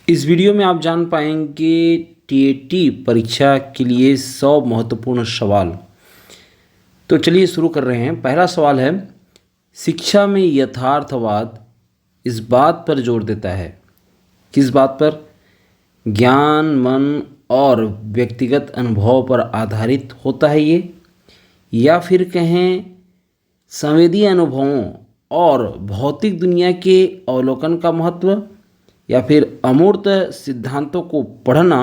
इस वीडियो में आप जान पाएंगे टीएटी परीक्षा के लिए 100 महत्वपूर्ण सवाल। तो चलिए शुरू कर रहे हैं। पहला सवाल है, शिक्षा में यथार्थवाद इस बात पर जोर देता है, किस बात पर? ज्ञान, मन और व्यक्तिगत अनुभव पर आधारित होता है ये, या फिर कहें संवेदी अनुभवों और भौतिक दुनिया के अवलोकन का महत्व, या फिर अमूर्त सिद्धांतों को पढ़ना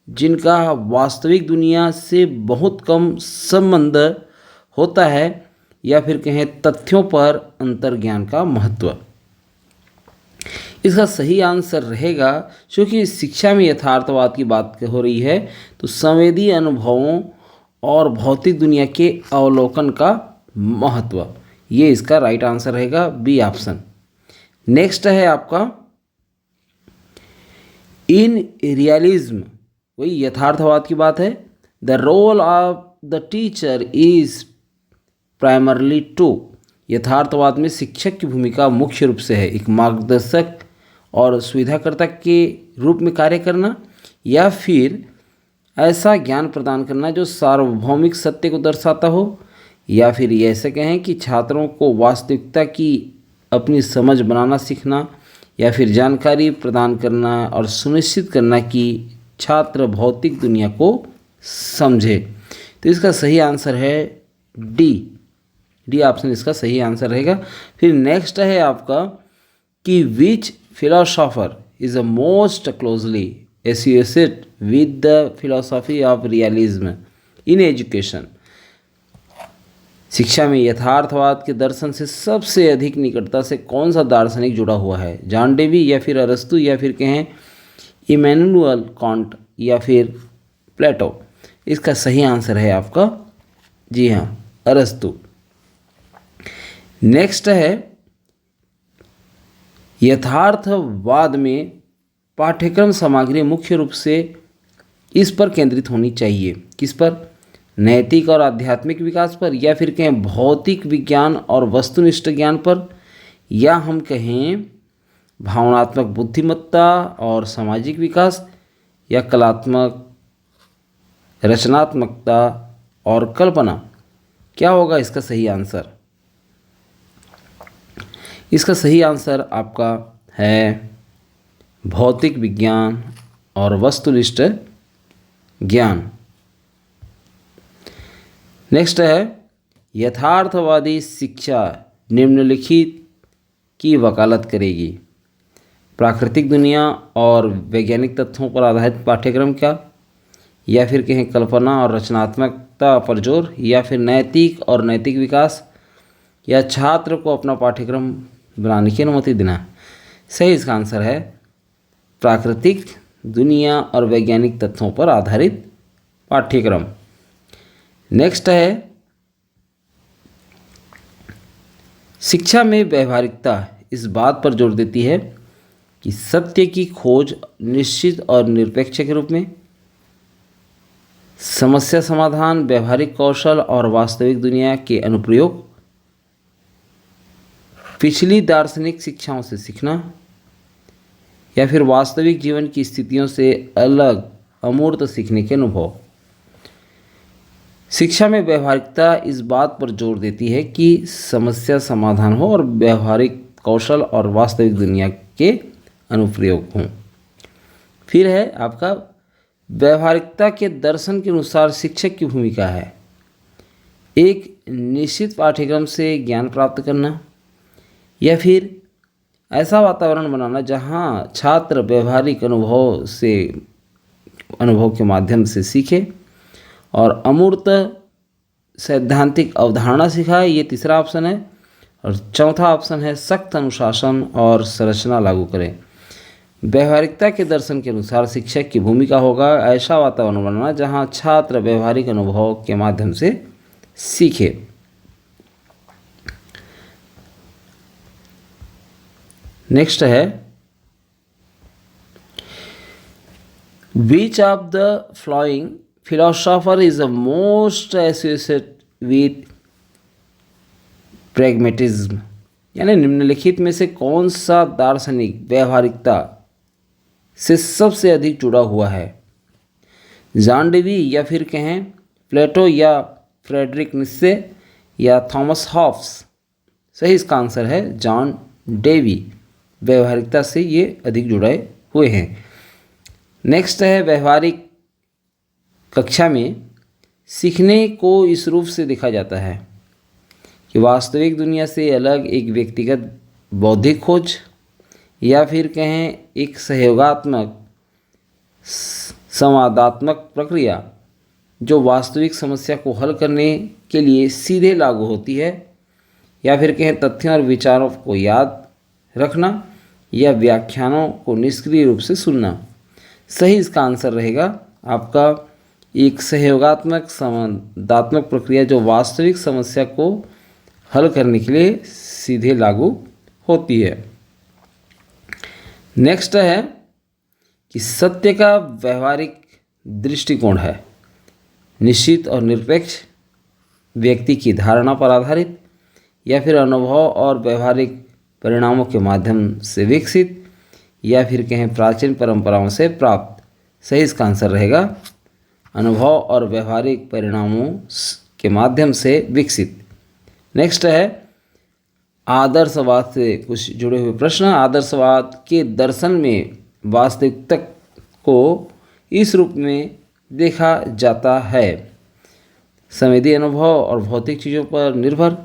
जिनका वास्तविक दुनिया से बहुत कम संबंध होता है, या फिर कहें तथ्यों पर अंतर्ज्ञान का महत्व। इसका सही आंसर रहेगा, क्योंकि शिक्षा में यथार्थवाद की बात हो रही है, तो संवेदी अनुभवों और भौतिक दुनिया के अवलोकन का महत्व, ये इसका राइट आंसर रहेगा, बी ऑप्शन। नेक्स्ट है आपका इन रियलिज्म, वही यथार्थवाद की बात है। The role of the teacher is primarily to, यथार्थवाद में शिक्षक की भूमिका मुख्य रूप से है एक मार्गदर्शक और सुविधाकर्ता के रूप में कार्य करना, या फिर ऐसा ज्ञान प्रदान करना जो सार्वभौमिक सत्य को दर्शाता हो, या फिर ये ऐसे कहें कि छात्रों को वास्तविकता की अपनी समझ बनाना सीखना, या फिर जानकारी प्रदान करना और सुनिश्चित करना कि छात्र भौतिक दुनिया को समझे। तो इसका सही आंसर है डी ऑप्शन इसका सही आंसर रहेगा। फिर नेक्स्ट है आपका कि which philosopher is a most closely associated with the philosophy of realism in education, शिक्षा में यथार्थवाद के दर्शन से सबसे अधिक निकटता से कौन सा दार्शनिक जुड़ा हुआ है? जॉन डेवी, या फिर अरस्तु, या फिर कहें इमैनुअल कांट, या फिर प्लेटो। इसका सही आंसर है आपका, जी हाँ, अरस्तु। नेक्स्ट है यथार्थवाद में पाठ्यक्रम सामग्री मुख्य रूप से इस पर केंद्रित होनी चाहिए, किस पर? नैतिक और आध्यात्मिक विकास पर, या फिर कहें भौतिक विज्ञान और वस्तुनिष्ठ ज्ञान पर, या हम कहें भावनात्मक बुद्धिमत्ता और सामाजिक विकास, या कलात्मक रचनात्मकता और कल्पना। क्या होगा इसका सही आंसर? इसका सही आंसर आपका है भौतिक विज्ञान और वस्तुनिष्ठ ज्ञान। नेक्स्ट है यथार्थवादी शिक्षा निम्नलिखित की वकालत करेगी? प्राकृतिक दुनिया और वैज्ञानिक तथ्यों पर आधारित पाठ्यक्रम का, या फिर कहें कल्पना और रचनात्मकता पर जोर, या फिर नैतिक और नैतिक विकास, या छात्र को अपना पाठ्यक्रम बनाने की अनुमति देना। सही इसका आंसर है प्राकृतिक दुनिया और वैज्ञानिक तथ्यों पर आधारित पाठ्यक्रम। नेक्स्ट है शिक्षा में व्यवहारिकता इस बात पर जोर देती है कि सत्य की खोज निश्चित और निरपेक्ष के रूप में, समस्या समाधान, व्यवहारिक कौशल और वास्तविक दुनिया के अनुप्रयोग, पिछली दार्शनिक शिक्षाओं से सीखना, या फिर वास्तविक जीवन की स्थितियों से अलग अमूर्त सीखने के अनुभव। शिक्षा में व्यवहारिकता इस बात पर जोर देती है कि समस्या समाधान हो और व्यवहारिक कौशल और वास्तविक दुनिया के अनुप्रयोग हों। फिर है आपका व्यवहारिकता के दर्शन के अनुसार शिक्षक की भूमिका है एक निश्चित पाठ्यक्रम से ज्ञान प्राप्त करना, या फिर ऐसा वातावरण बनाना जहां छात्र व्यवहारिक अनुभव के माध्यम से सीखे और अमूर्त सैद्धांतिक अवधारणा सिखाए, ये तीसरा ऑप्शन है। और चौथा ऑप्शन है सख्त अनुशासन और संरचना लागू करें। व्यवहारिकता के दर्शन के अनुसार शिक्षक की भूमिका होगा ऐसा वातावरण बनाना जहां छात्र व्यवहारिक अनुभव के माध्यम से सीखे। नेक्स्ट है which of the flowing philosopher is the most associated with pragmatism, यानी निम्नलिखित में से कौन सा दार्शनिक व्यवहारिकता से सबसे अधिक जुड़ा हुआ है? जॉन डेवी या फिर कहें प्लेटो या फ्रेडरिक नित्शे या थॉमस हॉब्स? सही इसका आंसर है जॉन डेवी। व्यवहारिकता से ये अधिक जुड़े हुए हैं। नेक्स्ट है व्यवहारिक कक्षा में सीखने को इस रूप से देखा जाता है कि वास्तविक दुनिया से अलग एक व्यक्तिगत बौद्धिक खोज, या फिर कहें एक सहयोगात्मक संवादात्मक प्रक्रिया जो वास्तविक समस्या को हल करने के लिए सीधे लागू होती है, या फिर कहें तथ्यों और विचारों को याद रखना या व्याख्यानों को निष्क्रिय रूप से सुनना। सही इसका आंसर रहेगा आपका एक सहयोगात्मक संवादात्मक प्रक्रिया जो वास्तविक समस्या को हल करने के लिए सीधे लागू होती है। नेक्स्ट है कि सत्य का व्यवहारिक दृष्टिकोण है निश्चित और निरपेक्ष, व्यक्ति की धारणा पर आधारित, या फिर अनुभव और व्यवहारिक परिणामों के माध्यम से विकसित, या फिर कहें प्राचीन परंपराओं से प्राप्त। सही इसका आंसर रहेगा अनुभव और व्यवहारिक परिणामों के माध्यम से विकसित। नेक्स्ट है आदर्शवाद से कुछ जुड़े हुए प्रश्न। आदर्शवाद के दर्शन में वास्तविकता को इस रूप में देखा जाता है: संवेदी अनुभव और भौतिक चीज़ों पर निर्भर,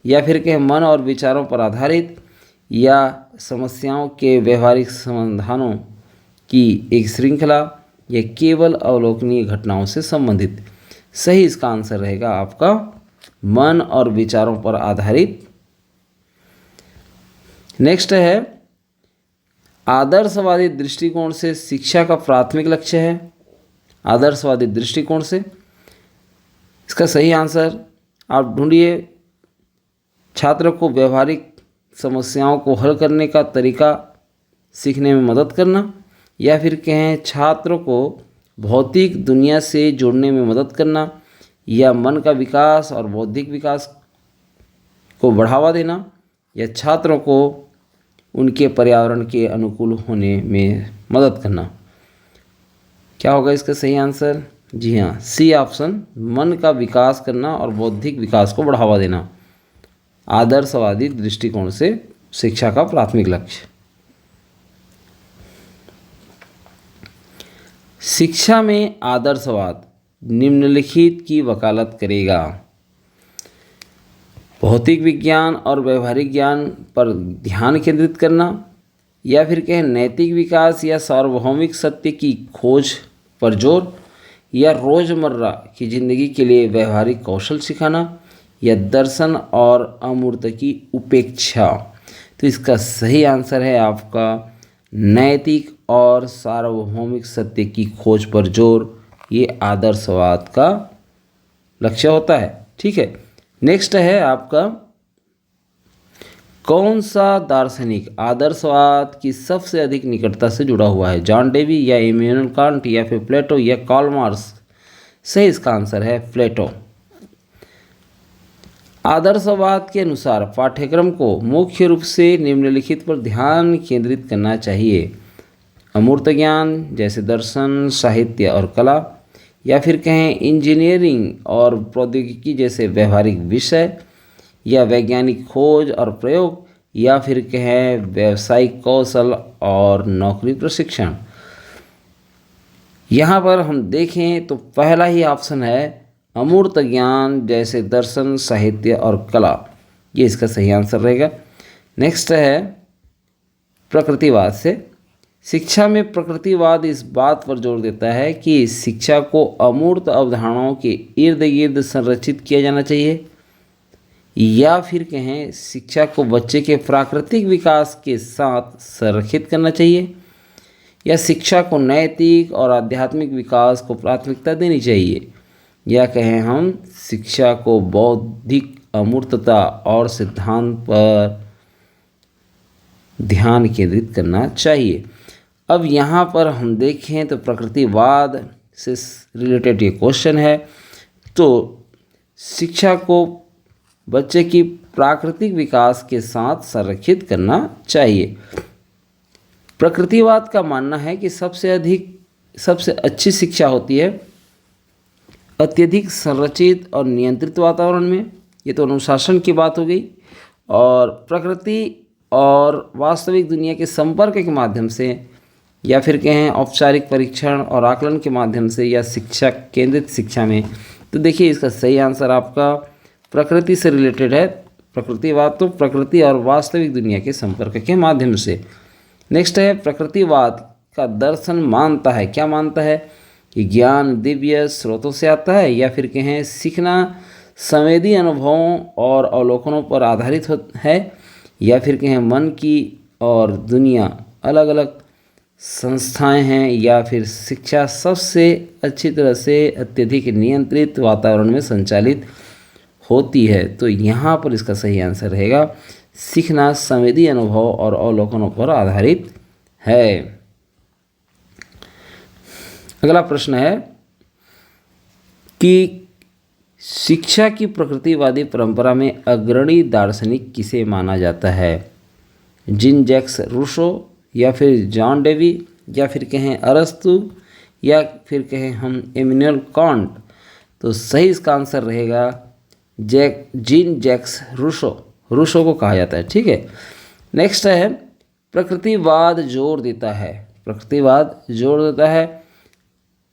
या फिर के मन और विचारों पर आधारित, या समस्याओं के व्यवहारिक समाधानों की एक श्रृंखला, या केवल अवलोकनीय घटनाओं से संबंधित। सही इसका आंसर रहेगा आपका मन और विचारों पर आधारित। नेक्स्ट है आदर्शवादी दृष्टिकोण से शिक्षा का प्राथमिक लक्ष्य है। आदर्शवादी दृष्टिकोण से इसका सही आंसर आप ढूंढिए। छात्र को व्यवहारिक समस्याओं को हल करने का तरीका सीखने में मदद करना, या फिर कहें छात्रों को भौतिक दुनिया से जोड़ने में मदद करना, या मन का विकास और बौद्धिक विकास को बढ़ावा देना, या छात्रों को उनके पर्यावरण के अनुकूल होने में मदद करना। क्या होगा इसका सही आंसर? जी हाँ, सी ऑप्शन, मन का विकास करना और बौद्धिक विकास को बढ़ावा देना। आदर्शवादी दृष्टिकोण से शिक्षा का प्राथमिक लक्ष्य। शिक्षा में आदर्शवाद निम्नलिखित की वकालत करेगा: भौतिक विज्ञान और व्यवहारिक ज्ञान पर ध्यान केंद्रित करना, या फिर कहें नैतिक विकास या सार्वभौमिक सत्य की खोज पर जोर, या रोज़मर्रा की जिंदगी के लिए व्यवहारिक कौशल सिखाना, या दर्शन और अमूर्त की उपेक्षा। तो इसका सही आंसर है आपका नैतिक और सार्वभौमिक सत्य की खोज पर जोर। ये आदर्शवाद का लक्ष्य होता है। ठीक है, नेक्स्ट है आपका कौन सा दार्शनिक आदर्शवाद की सबसे अधिक निकटता से जुड़ा हुआ है? जॉन डेवी या इमैनुअल कांट या फिर प्लेटो या कार्ल मार्क्स? सही इसका आंसर है प्लेटो। आदर्शवाद के अनुसार पाठ्यक्रम को मुख्य रूप से निम्नलिखित पर ध्यान केंद्रित करना चाहिए: अमूर्त ज्ञान जैसे दर्शन, साहित्य और कला, या फिर कहें इंजीनियरिंग और प्रौद्योगिकी जैसे व्यवहारिक विषय, या वैज्ञानिक खोज और प्रयोग, या फिर कहें व्यावसायिक कौशल और नौकरी प्रशिक्षण। यहाँ पर हम देखें तो पहला ही ऑप्शन है अमूर्त ज्ञान जैसे दर्शन, साहित्य और कला। ये इसका सही आंसर रहेगा। नेक्स्ट है प्रकृतिवाद से। शिक्षा में प्रकृतिवाद इस बात पर जोर देता है कि शिक्षा को अमूर्त अवधारणाओं के इर्द गिर्द संरचित किया जाना चाहिए, या फिर कहें शिक्षा को बच्चे के प्राकृतिक विकास के साथ संरक्षित करना चाहिए, या शिक्षा को नैतिक और आध्यात्मिक विकास को प्राथमिकता देनी चाहिए, या कहें हम शिक्षा को बौद्धिक अमूर्तता और सिद्धांत पर ध्यान केंद्रित करना चाहिए। अब यहाँ पर हम देखें तो प्रकृतिवाद से रिलेटेड ये क्वेश्चन है। तो शिक्षा को बच्चे की प्राकृतिक विकास के साथ संरक्षित करना चाहिए। प्रकृतिवाद का मानना है कि सबसे अच्छी शिक्षा होती है अत्यधिक संरचित और नियंत्रित वातावरण में। ये तो अनुशासन की बात हो गई। और प्रकृति और वास्तविक दुनिया के संपर्क के माध्यम से, या फिर कहें औपचारिक परीक्षण और आकलन के माध्यम से, या शिक्षा केंद्रित शिक्षा में। तो देखिए इसका सही आंसर आपका प्रकृति से रिलेटेड है। प्रकृतिवाद तो प्रकृति और वास्तविक दुनिया के संपर्क के माध्यम से। नेक्स्ट है, प्रकृतिवाद का दर्शन मानता है, क्या मानता है कि ज्ञान दिव्य स्रोतों से आता है, या फिर कहें सीखना संवेदी अनुभवों और अवलोकनों पर आधारित है, या फिर कहें मन की और दुनिया अलग अलग संस्थाएं हैं, या फिर शिक्षा सबसे अच्छी तरह से अत्यधिक नियंत्रित वातावरण में संचालित होती है। तो यहाँ पर इसका सही आंसर रहेगा सीखना संवेदी अनुभव और अवलोकनों पर आधारित है। अगला प्रश्न है कि शिक्षा की प्रकृतिवादी परंपरा में अग्रणी दार्शनिक किसे माना जाता है? जीन जैक्स रूसो, या फिर जॉन डेवी, या फिर कहें अरस्तु, या फिर कहें हम इमैनुअल कांट। तो सही इसका आंसर रहेगा जीन जैक्स रूसो को कहा जाता है। ठीक है। नेक्स्ट है, प्रकृतिवाद जोर देता है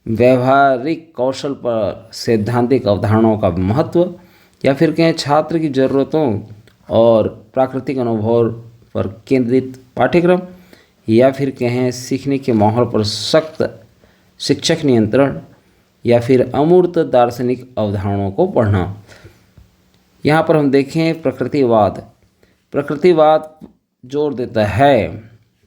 व्यवहारिक कौशल पर सैद्धांतिक अवधारणाओं का महत्व, या फिर कहें छात्र की ज़रूरतों और प्राकृतिक अनुभव पर केंद्रित पाठ्यक्रम, या फिर कहें सीखने के माहौल पर सख्त शिक्षक नियंत्रण, या फिर अमूर्त दार्शनिक अवधारणाओं को पढ़ना। यहाँ पर हम देखें प्रकृतिवाद जोर देता है,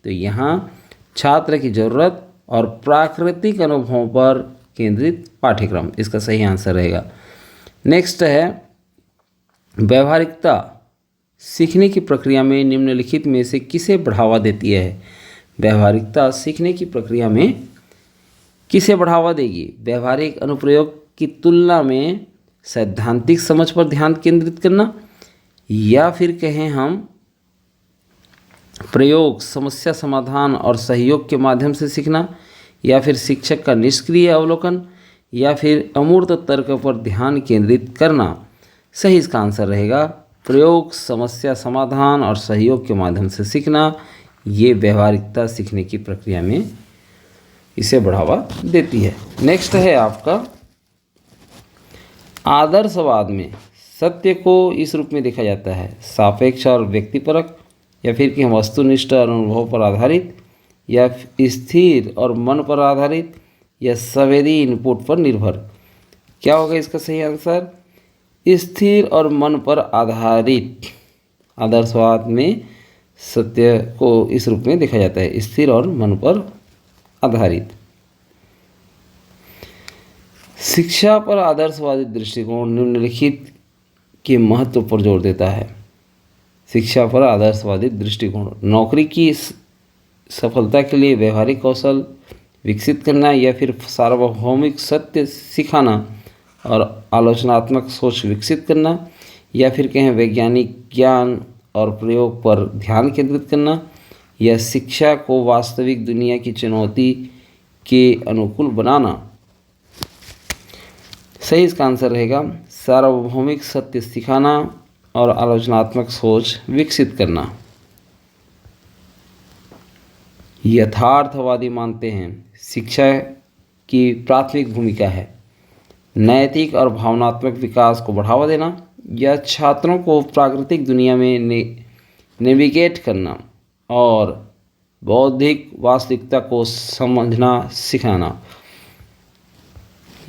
तो यहाँ छात्र की ज़रूरत और प्राकृतिक अनुभवों पर केंद्रित पाठ्यक्रम इसका सही आंसर रहेगा। नेक्स्ट है, व्यावहारिकता सीखने की प्रक्रिया में निम्नलिखित में से किसे बढ़ावा देती है? व्यावहारिकता सीखने की प्रक्रिया में किसे बढ़ावा देगी? व्यावहारिक अनुप्रयोग की तुलना में सैद्धांतिक समझ पर ध्यान केंद्रित करना, या फिर कहें हम प्रयोग, समस्या समाधान और सहयोग के माध्यम से सीखना, या फिर शिक्षक का निष्क्रिय अवलोकन, या फिर अमूर्त तर्क पर ध्यान केंद्रित करना। सही इसका आंसर रहेगा प्रयोग, समस्या समाधान और सहयोग के माध्यम से सीखना। ये व्यावहारिकता सीखने की प्रक्रिया में इसे बढ़ावा देती है। नेक्स्ट है आपका, आदर्शवाद में सत्य को इस रूप में देखा जाता है सापेक्ष और व्यक्तिपरक, या फिर कि वस्तुनिष्ठ और अनुभव पर आधारित, या स्थिर और मन पर आधारित, या संवेदी इनपुट पर निर्भर। क्या होगा इसका सही आंसर? स्थिर और मन पर आधारित। आदर्शवाद में सत्य को इस रूप में देखा जाता है स्थिर और मन पर आधारित। शिक्षा पर आदर्शवादी दृष्टिकोण निम्नलिखित के महत्व पर जोर देता है। शिक्षा पर आदर्शवादी दृष्टिकोण नौकरी की सफलता के लिए व्यवहारिक कौशल विकसित करना, या फिर सार्वभौमिक सत्य सिखाना और आलोचनात्मक सोच विकसित करना, या फिर कहें वैज्ञानिक ज्ञान और प्रयोग पर ध्यान केंद्रित करना, या शिक्षा को वास्तविक दुनिया की चुनौती के अनुकूल बनाना। सही इसका आंसर रहेगा सार्वभौमिक सत्य सिखाना और आलोचनात्मक सोच विकसित करना। यथार्थवादी मानते हैं शिक्षा की प्राथमिक भूमिका है नैतिक और भावनात्मक विकास को बढ़ावा देना, या छात्रों को प्राकृतिक दुनिया में नेविगेट करना और बौद्धिक वास्तविकता को समझना सिखाना,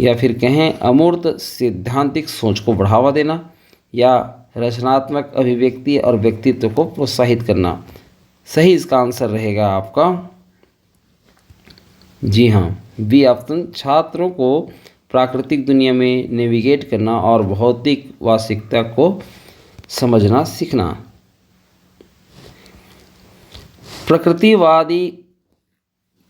या फिर कहें अमूर्त सैद्धांतिक सोच को बढ़ावा देना, या रचनात्मक अभिव्यक्ति और व्यक्तित्व को प्रोत्साहित करना। सही इसका आंसर रहेगा आपका जी हाँ, बी ऑप्शन, छात्रों को प्राकृतिक दुनिया में नेविगेट करना और भौतिक वास्तविकता को समझना सीखना। प्रकृतिवादी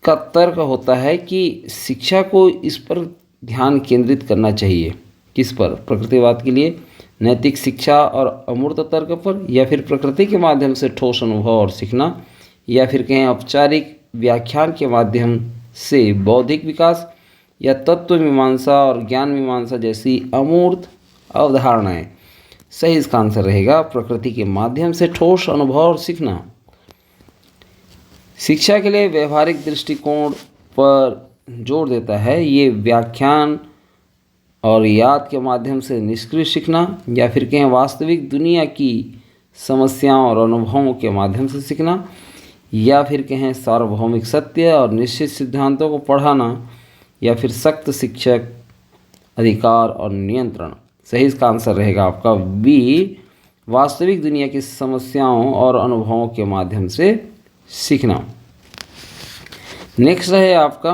का तर्क होता है कि शिक्षा को इस पर ध्यान केंद्रित करना चाहिए। किस पर? प्रकृतिवाद के लिए नैतिक शिक्षा और अमूर्त तर्क पर, या फिर प्रकृति के माध्यम से ठोस अनुभव और सीखना, या फिर कहें औपचारिक व्याख्यान के माध्यम से बौद्धिक विकास या तत्व मीमांसा और ज्ञान मीमांसा जैसी अमूर्त अवधारणाएं। सही इसका आंसर रहेगा प्रकृति के माध्यम से ठोस अनुभव और सीखना। शिक्षा के लिए व्यवहारिक दृष्टिकोण पर जोर देता है। ये व्याख्यान और याद के माध्यम से निष्क्रिय सीखना या फिर कहें वास्तविक दुनिया की समस्याओं और अनुभवों के माध्यम से सीखना या फिर कहें सार्वभौमिक सत्य और निश्चित सिद्धांतों को पढ़ाना या फिर सख्त शिक्षक अधिकार और नियंत्रण। सही इसका आंसर रहेगा आपका बी, वास्तविक दुनिया की समस्याओं और अनुभवों के माध्यम से सीखना। नेक्स्ट है आपका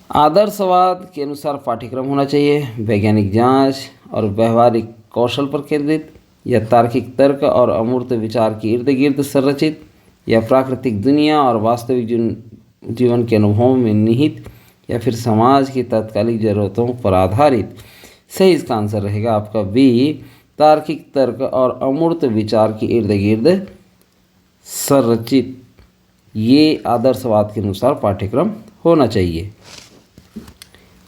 आदर्शवाद के अनुसार पाठ्यक्रम होना चाहिए वैज्ञानिक जांच और व्यवहारिक कौशल पर केंद्रित या तार्किक तर्क और अमूर्त विचार के इर्द गिर्द संरचित या प्राकृतिक दुनिया और वास्तविक जीवन के अनुभवों में निहित या फिर समाज की तात्कालिक जरूरतों पर आधारित। सही इसका आंसर रहेगा आपका बी, तार्किक तर्क और अमूर्त विचार के इर्द गिर्द संरचित। ये आदर्शवाद के अनुसार पाठ्यक्रम होना चाहिए।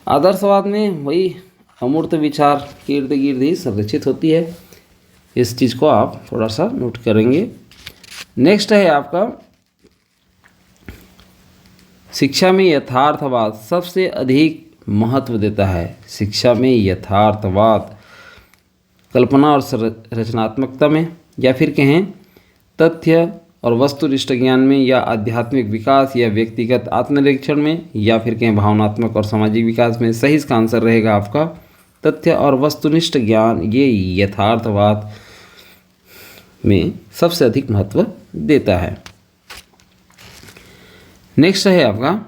आदर्शवाद में वही अमूर्त विचार के इर्द गिर्द ही संरचित होती है। इस चीज़ को आप थोड़ा सा नोट करेंगे। नेक्स्ट है आपका शिक्षा में यथार्थवाद सबसे अधिक महत्व देता है। शिक्षा में यथार्थवाद कल्पना और रचनात्मकता में या फिर कहें तथ्य और वस्तुनिष्ठ ज्ञान में या आध्यात्मिक विकास या व्यक्तिगत आत्मनिरीक्षण में या फिर कहें भावनात्मक और सामाजिक विकास में। सही इसका आंसर रहेगा आपका तथ्य और वस्तुनिष्ठ ज्ञान। ये यथार्थवाद में सबसे अधिक महत्व देता है। नेक्स्ट है आपका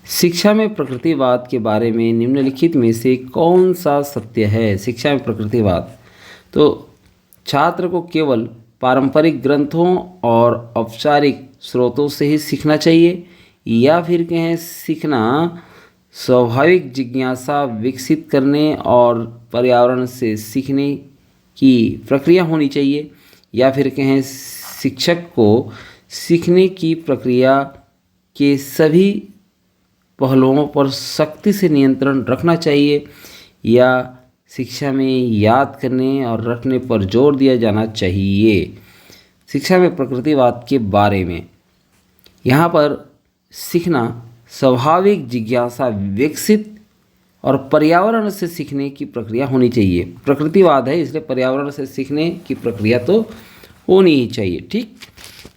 शिक्षा में प्रकृतिवाद के बारे में निम्नलिखित में से कौन सा सत्य है। शिक्षा में प्रकृतिवाद तो छात्र को केवल पारंपरिक ग्रंथों और औपचारिक स्रोतों से ही सीखना चाहिए या फिर कहें सीखना स्वाभाविक जिज्ञासा विकसित करने और पर्यावरण से सीखने की प्रक्रिया होनी चाहिए या फिर कहें शिक्षक को सीखने की प्रक्रिया के सभी पहलुओं पर सख्ती से नियंत्रण रखना चाहिए या शिक्षा में याद करने और रखने पर जोर दिया जाना चाहिए। शिक्षा में प्रकृतिवाद के बारे में यहाँ पर सीखना स्वाभाविक जिज्ञासा विकसित और पर्यावरण से सीखने की प्रक्रिया होनी चाहिए। प्रकृतिवाद है इसलिए पर्यावरण से सीखने की प्रक्रिया तो होनी ही चाहिए। ठीक।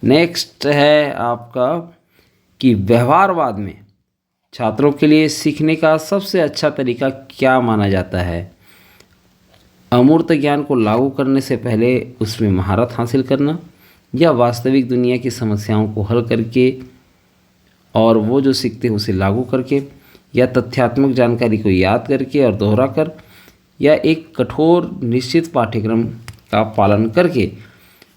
नेक्स्ट है आपका कि व्यवहारवाद में छात्रों के लिए सीखने का सबसे अच्छा तरीका क्या माना जाता है। अमूर्त ज्ञान को लागू करने से पहले उसमें महारत हासिल करना या वास्तविक दुनिया की समस्याओं को हल करके और वो जो सीखते हैं उसे लागू करके या तथ्यात्मक जानकारी को याद करके और दोहरा कर या एक कठोर निश्चित पाठ्यक्रम का पालन करके।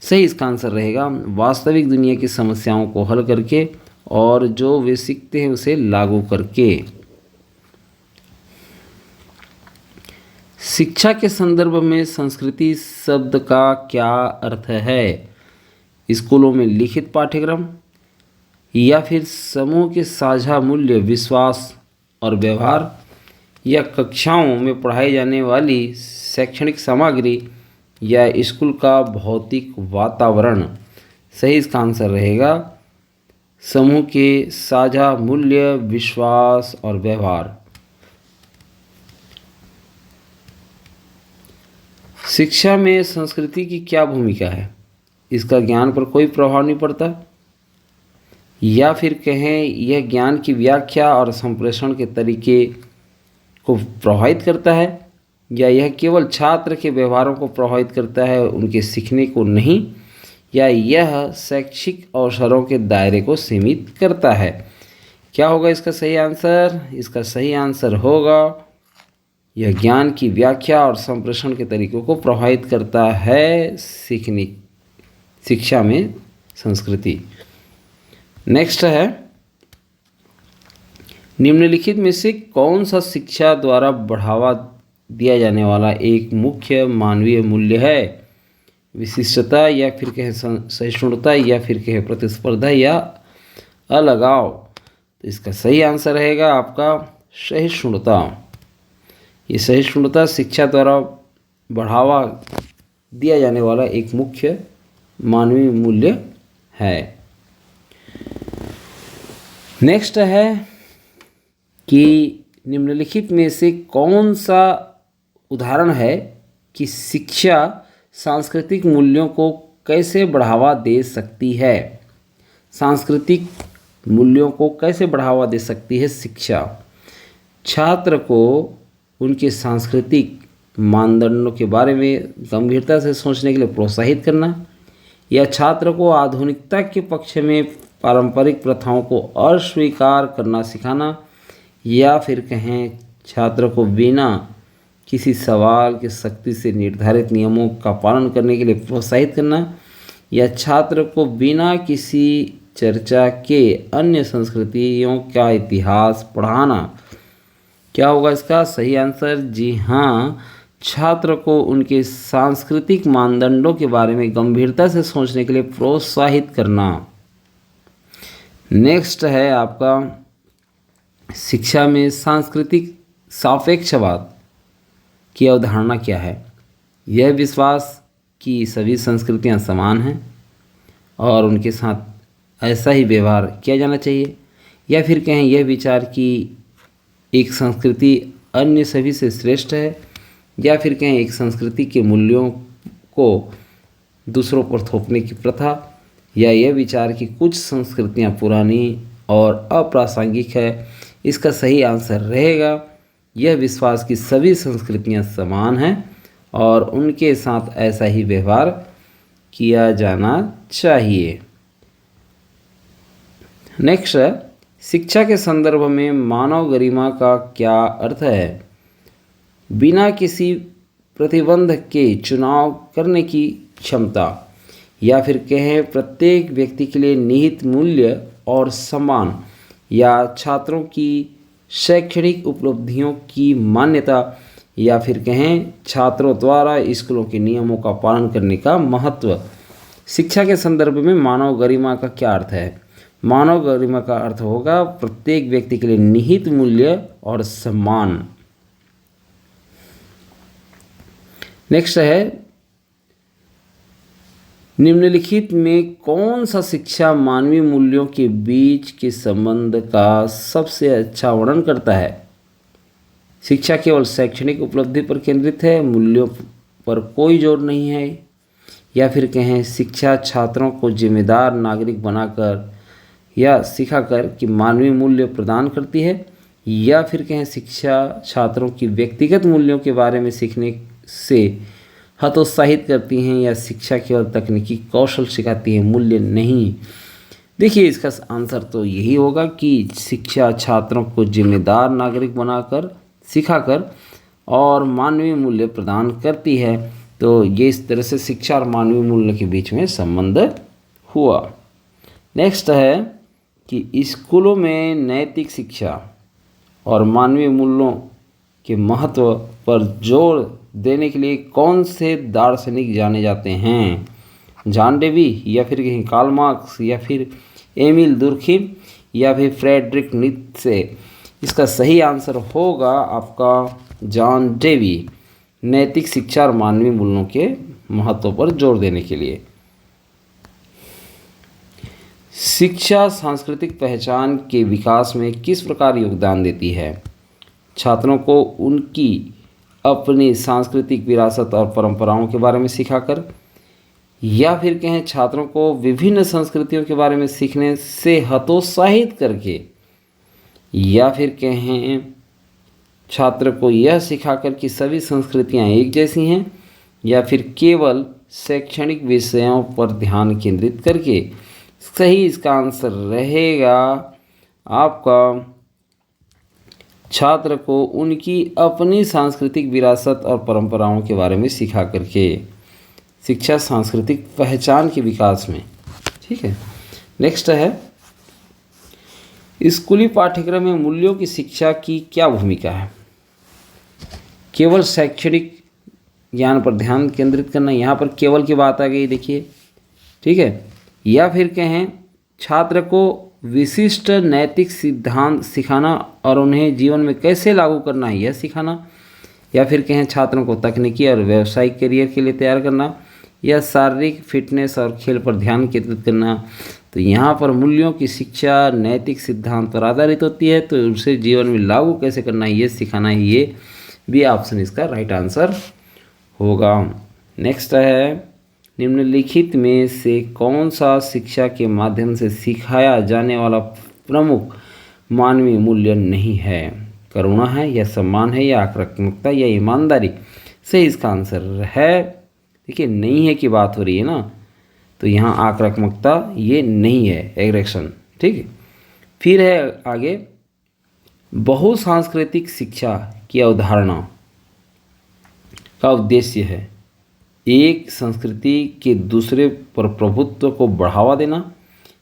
सही इसका आंसर रहेगा वास्तविक दुनिया की समस्याओं को हल करके और जो वे सीखते हैं उसे लागू करके। शिक्षा के संदर्भ में संस्कृति शब्द का क्या अर्थ है। स्कूलों में लिखित पाठ्यक्रम या फिर समूह के साझा मूल्य विश्वास और व्यवहार या कक्षाओं में पढ़ाई जाने वाली शैक्षणिक सामग्री या स्कूल का भौतिक वातावरण। सही इसका आंसर रहेगा समूह के साझा मूल्य विश्वास और व्यवहार। शिक्षा में संस्कृति की क्या भूमिका है। इसका ज्ञान पर कोई प्रभाव नहीं पड़ता या फिर कहें यह ज्ञान की व्याख्या और संप्रेषण के तरीके को प्रभावित करता है या यह केवल छात्र के व्यवहारों को प्रभावित करता है उनके सीखने को नहीं या यह शैक्षिक अवसरों के दायरे को सीमित करता है। क्या होगा इसका सही आंसर। इसका सही आंसर होगा यह ज्ञान की व्याख्या और संप्रेषण के तरीकों को प्रभावित करता है सीखने शिक्षा में संस्कृति। नेक्स्ट है निम्नलिखित में से कौन सा शिक्षा द्वारा बढ़ावा दिया जाने वाला एक मुख्य मानवीय मूल्य है। विशिष्टता या फिर कहें सहिष्णुता या फिर कहें प्रतिस्पर्धा या अलगाव। तो इसका सही आंसर रहेगा आपका सहिष्णुता। ये सहिष्णुता शिक्षा द्वारा बढ़ावा दिया जाने वाला एक मुख्य मानवीय मूल्य है। नेक्स्ट है कि निम्नलिखित में से कौन सा उदाहरण है कि शिक्षा सांस्कृतिक मूल्यों को कैसे बढ़ावा दे सकती है। सांस्कृतिक मूल्यों को कैसे बढ़ावा दे सकती है शिक्षा। छात्र को उनके सांस्कृतिक मानदंडों के बारे में गंभीरता से सोचने के लिए प्रोत्साहित करना, या छात्र को आधुनिकता के पक्ष में पारंपरिक प्रथाओं को अस्वीकार करना सिखाना, या फिर कहें छात्र को बिना किसी सवाल के सख्ती से निर्धारित नियमों का पालन करने के लिए प्रोत्साहित करना, या छात्र को बिना किसी चर्चा के अन्य संस्कृतियों का इतिहास पढ़ाना। क्या होगा इसका सही आंसर? जी हाँ, छात्र को उनके सांस्कृतिक मानदंडों के बारे में गंभीरता से सोचने के लिए प्रोत्साहित करना। नेक्स्ट है आपका शिक्षा में सांस्कृतिक सापेक्षवाद की अवधारणा क्या है। यह विश्वास कि सभी संस्कृतियां समान हैं और उनके साथ ऐसा ही व्यवहार किया जाना चाहिए, या फिर कहें यह विचार कि एक संस्कृति अन्य सभी से श्रेष्ठ है, या फिर कहें एक संस्कृति के मूल्यों को दूसरों पर थोपने की प्रथा, या यह विचार कि कुछ संस्कृतियां पुरानी और अप्रासंगिक है। इसका सही आंसर रहेगा यह विश्वास कि सभी संस्कृतियां समान हैं और उनके साथ ऐसा ही व्यवहार किया जाना चाहिए। नेक्स्ट है शिक्षा के संदर्भ में मानव गरिमा का क्या अर्थ है। बिना किसी प्रतिबंध के चुनाव करने की क्षमता, या फिर कहें प्रत्येक व्यक्ति के लिए निहित मूल्य और सम्मान, या छात्रों की शैक्षणिक उपलब्धियों की मान्यता, या फिर कहें छात्रों द्वारा स्कूलों के नियमों का पालन करने का महत्व। शिक्षा के संदर्भ में मानव गरिमा का क्या अर्थ है। मानव गरिमा का अर्थ होगा प्रत्येक व्यक्ति के लिए निहित मूल्य और सम्मान। नेक्स्ट है निम्नलिखित में कौन सा शिक्षा मानवीय मूल्यों के बीच के संबंध का सबसे अच्छा वर्णन करता है। शिक्षा केवल शैक्षणिक उपलब्धि पर केंद्रित है, मूल्यों पर कोई जोर नहीं है, या फिर कहें शिक्षा छात्रों को जिम्मेदार नागरिक बनाकर या सिखाकर कि मानवीय मूल्य प्रदान करती है, या फिर कहें शिक्षा छात्रों की व्यक्तिगत मूल्यों के बारे में सीखने से हतोत्साहित करती हैं, या शिक्षा केवल तकनीकी कौशल सिखाती है, मूल्य नहीं। देखिए इसका आंसर तो यही होगा कि शिक्षा छात्रों को जिम्मेदार नागरिक बनाकर सिखाकर और मानवीय मूल्य प्रदान करती है। तो ये इस तरह से शिक्षा और मानवीय मूल्य के बीच में संबंध हुआ। नेक्स्ट है कि स्कूलों में नैतिक शिक्षा और मानवीय मूल्यों के महत्व पर जोर देने के लिए कौन से दार्शनिक जाने जाते हैं। जॉन डेवी, या फिर कहीं कार्ल मार्क्स, या फिर एमिल दुर्खिम, या फिर फ्रेडरिक नीत्शे। इसका सही आंसर होगा आपका जॉन डेवी, नैतिक शिक्षा और मानवीय मूल्यों के महत्व पर जोर देने के लिए। शिक्षा सांस्कृतिक पहचान के विकास में किस प्रकार योगदान देती है। छात्रों को उनकी अपनी सांस्कृतिक विरासत और परंपराओं के बारे में सिखाकर, या फिर कहें छात्रों को विभिन्न संस्कृतियों के बारे में सीखने से हतोत्साहित करके, या फिर कहें छात्र को यह सिखाकर कि सभी संस्कृतियां एक जैसी हैं, या फिर केवल शैक्षणिक विषयों पर ध्यान केंद्रित करके। सही इसका आंसर रहेगा आपका छात्र को उनकी अपनी सांस्कृतिक विरासत और परंपराओं के बारे में सिखा करके। शिक्षा सांस्कृतिक पहचान के विकास में, ठीक है। नेक्स्ट है स्कूली पाठ्यक्रम में मूल्यों की शिक्षा की क्या भूमिका है। केवल शैक्षणिक ज्ञान पर ध्यान केंद्रित करना, यहाँ पर केवल की बात आ गई देखिए, ठीक है। या फिर कहें छात्र को विशिष्ट नैतिक सिद्धांत सिखाना और उन्हें जीवन में कैसे लागू करना है यह सिखाना। या फिर कहें छात्रों को तकनीकी और व्यावसायिक करियर के लिए तैयार करना, या शारीरिक फिटनेस और खेल पर ध्यान केंद्रित करना। तो यहाँ पर मूल्यों की शिक्षा नैतिक सिद्धांत पर आधारित होती है, तो उसे जीवन में लागू कैसे करना है ये सिखाना है, ये भी ऑप्शन इसका राइट आंसर होगा। नेक्स्ट है, निम्नलिखित में से कौन सा शिक्षा के माध्यम से सिखाया जाने वाला प्रमुख मानवीय मूल्य नहीं है? करुणा है, या सम्मान है, या आक्रामकता, या ईमानदारी? सही इसका आंसर है, देखिए नहीं है की बात हो रही है ना, तो यहाँ आक्रामकता ये नहीं है, एग्रेशन, ठीक है। फिर है आगे, बहुसांस्कृतिक शिक्षा की अवधारणा का उद्देश्य है एक संस्कृति के दूसरे पर प्रभुत्व को बढ़ावा देना,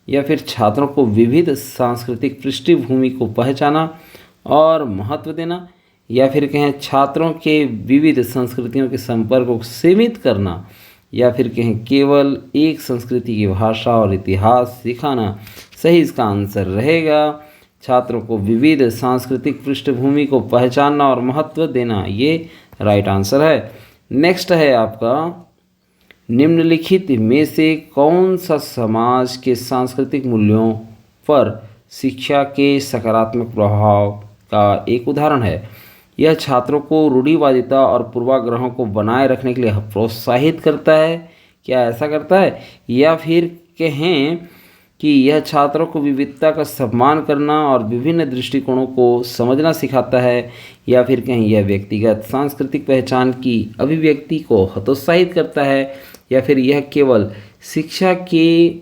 या फिर छात्रों को विविध सांस्कृतिक पृष्ठभूमि को पहचाना और महत्व देना, या फिर कहें छात्रों के विविध संस्कृतियों के संपर्क को सीमित करना, या फिर कहें केवल एक संस्कृति की भाषा और इतिहास सिखाना। सही इसका आंसर रहेगा छात्रों को विविध सांस्कृतिक पृष्ठभूमि को पहचानना और महत्व देना, ये राइट आंसर है। नेक्स्ट है आपका, निम्नलिखित में से कौन सा समाज के सांस्कृतिक मूल्यों पर शिक्षा के सकारात्मक प्रभाव का एक उदाहरण है? यह छात्रों को रूढ़िवादिता और पूर्वाग्रहों को बनाए रखने के लिए प्रोत्साहित करता है, क्या ऐसा करता है? या फिर कहें कि यह छात्रों को विविधता का सम्मान करना और विभिन्न दृष्टिकोणों को समझना सिखाता है? या फिर कहें यह व्यक्तिगत सांस्कृतिक पहचान की अभिव्यक्ति को हतोत्साहित करता है? या फिर यह केवल शिक्षा के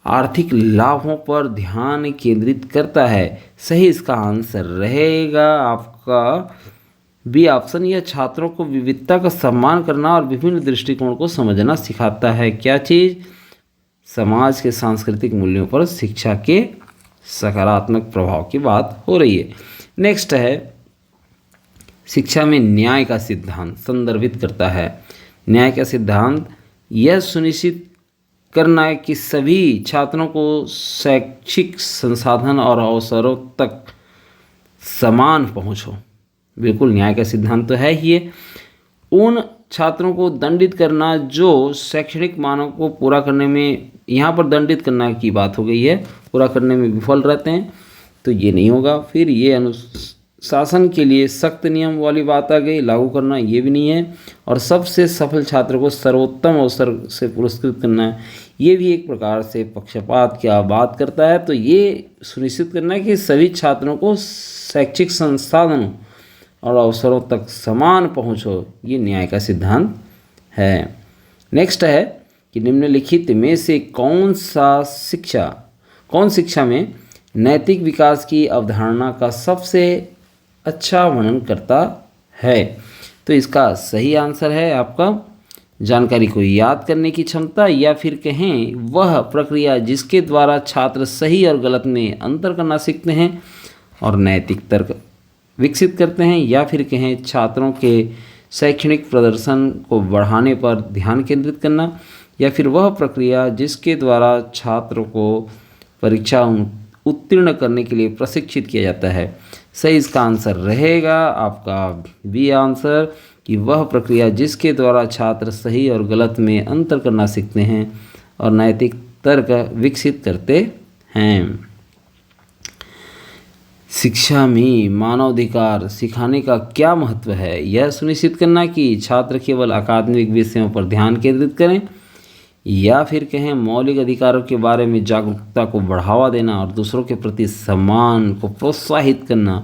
आर्थिक लाभों पर ध्यान केंद्रित करता है? सही इसका आंसर रहेगा आपका बी ऑप्शन, यह छात्रों को विविधता का सम्मान करना और विभिन्न दृष्टिकोण को समझना सिखाता है। क्या चीज़? समाज के सांस्कृतिक मूल्यों पर शिक्षा के सकारात्मक प्रभाव की बात हो रही है। नेक्स्ट है, शिक्षा में न्याय का सिद्धांत संदर्भित करता है। न्याय का सिद्धांत यह सुनिश्चित करना है कि सभी छात्रों को शैक्षिक संसाधन और अवसरों तक समान पहुँच हो। बिल्कुल न्याय का सिद्धांत तो है ही है। उन छात्रों को दंडित करना जो शैक्षणिक मानकों को पूरा करने में, यहाँ पर दंडित करना की बात हो गई है, पूरा करने में विफल रहते हैं, तो ये नहीं होगा। फिर ये अनुशासन के लिए सख्त नियम वाली बात आ गई, लागू करना ये भी नहीं है। और सबसे सफल छात्र को सर्वोत्तम अवसर से पुरस्कृत करना है, ये भी एक प्रकार से पक्षपात की बात करता है। तो ये सुनिश्चित करना है कि सभी छात्रों को शैक्षिक संसाधनों और अवसरों तक समान पहुँच हो, ये न्याय का सिद्धांत है। नेक्स्ट है कि निम्नलिखित में से कौन शिक्षा में नैतिक विकास की अवधारणा का सबसे अच्छा वर्णन करता है? तो इसका सही आंसर है आपका जानकारी को याद करने की क्षमता, या फिर कहें वह प्रक्रिया जिसके द्वारा छात्र सही और गलत में अंतर करना सीखते हैं और नैतिक तर्क विकसित करते हैं, या फिर कहें छात्रों के शैक्षणिक प्रदर्शन को बढ़ाने पर ध्यान केंद्रित करना, या फिर वह प्रक्रिया जिसके द्वारा छात्रों को परीक्षा उत्तीर्ण करने के लिए प्रशिक्षित किया जाता है। सही इसका आंसर रहेगा आपका बी आंसर, कि वह प्रक्रिया जिसके द्वारा छात्र सही और गलत में अंतर करना सीखते हैं और नैतिक तर्क विकसित करते हैं। शिक्षा में मानवाधिकार सिखाने का क्या महत्व है? यह सुनिश्चित करना कि छात्र केवल अकादमिक विषयों पर ध्यान केंद्रित करें, या फिर कहें मौलिक अधिकारों के बारे में जागरूकता को बढ़ावा देना और दूसरों के प्रति सम्मान को प्रोत्साहित करना।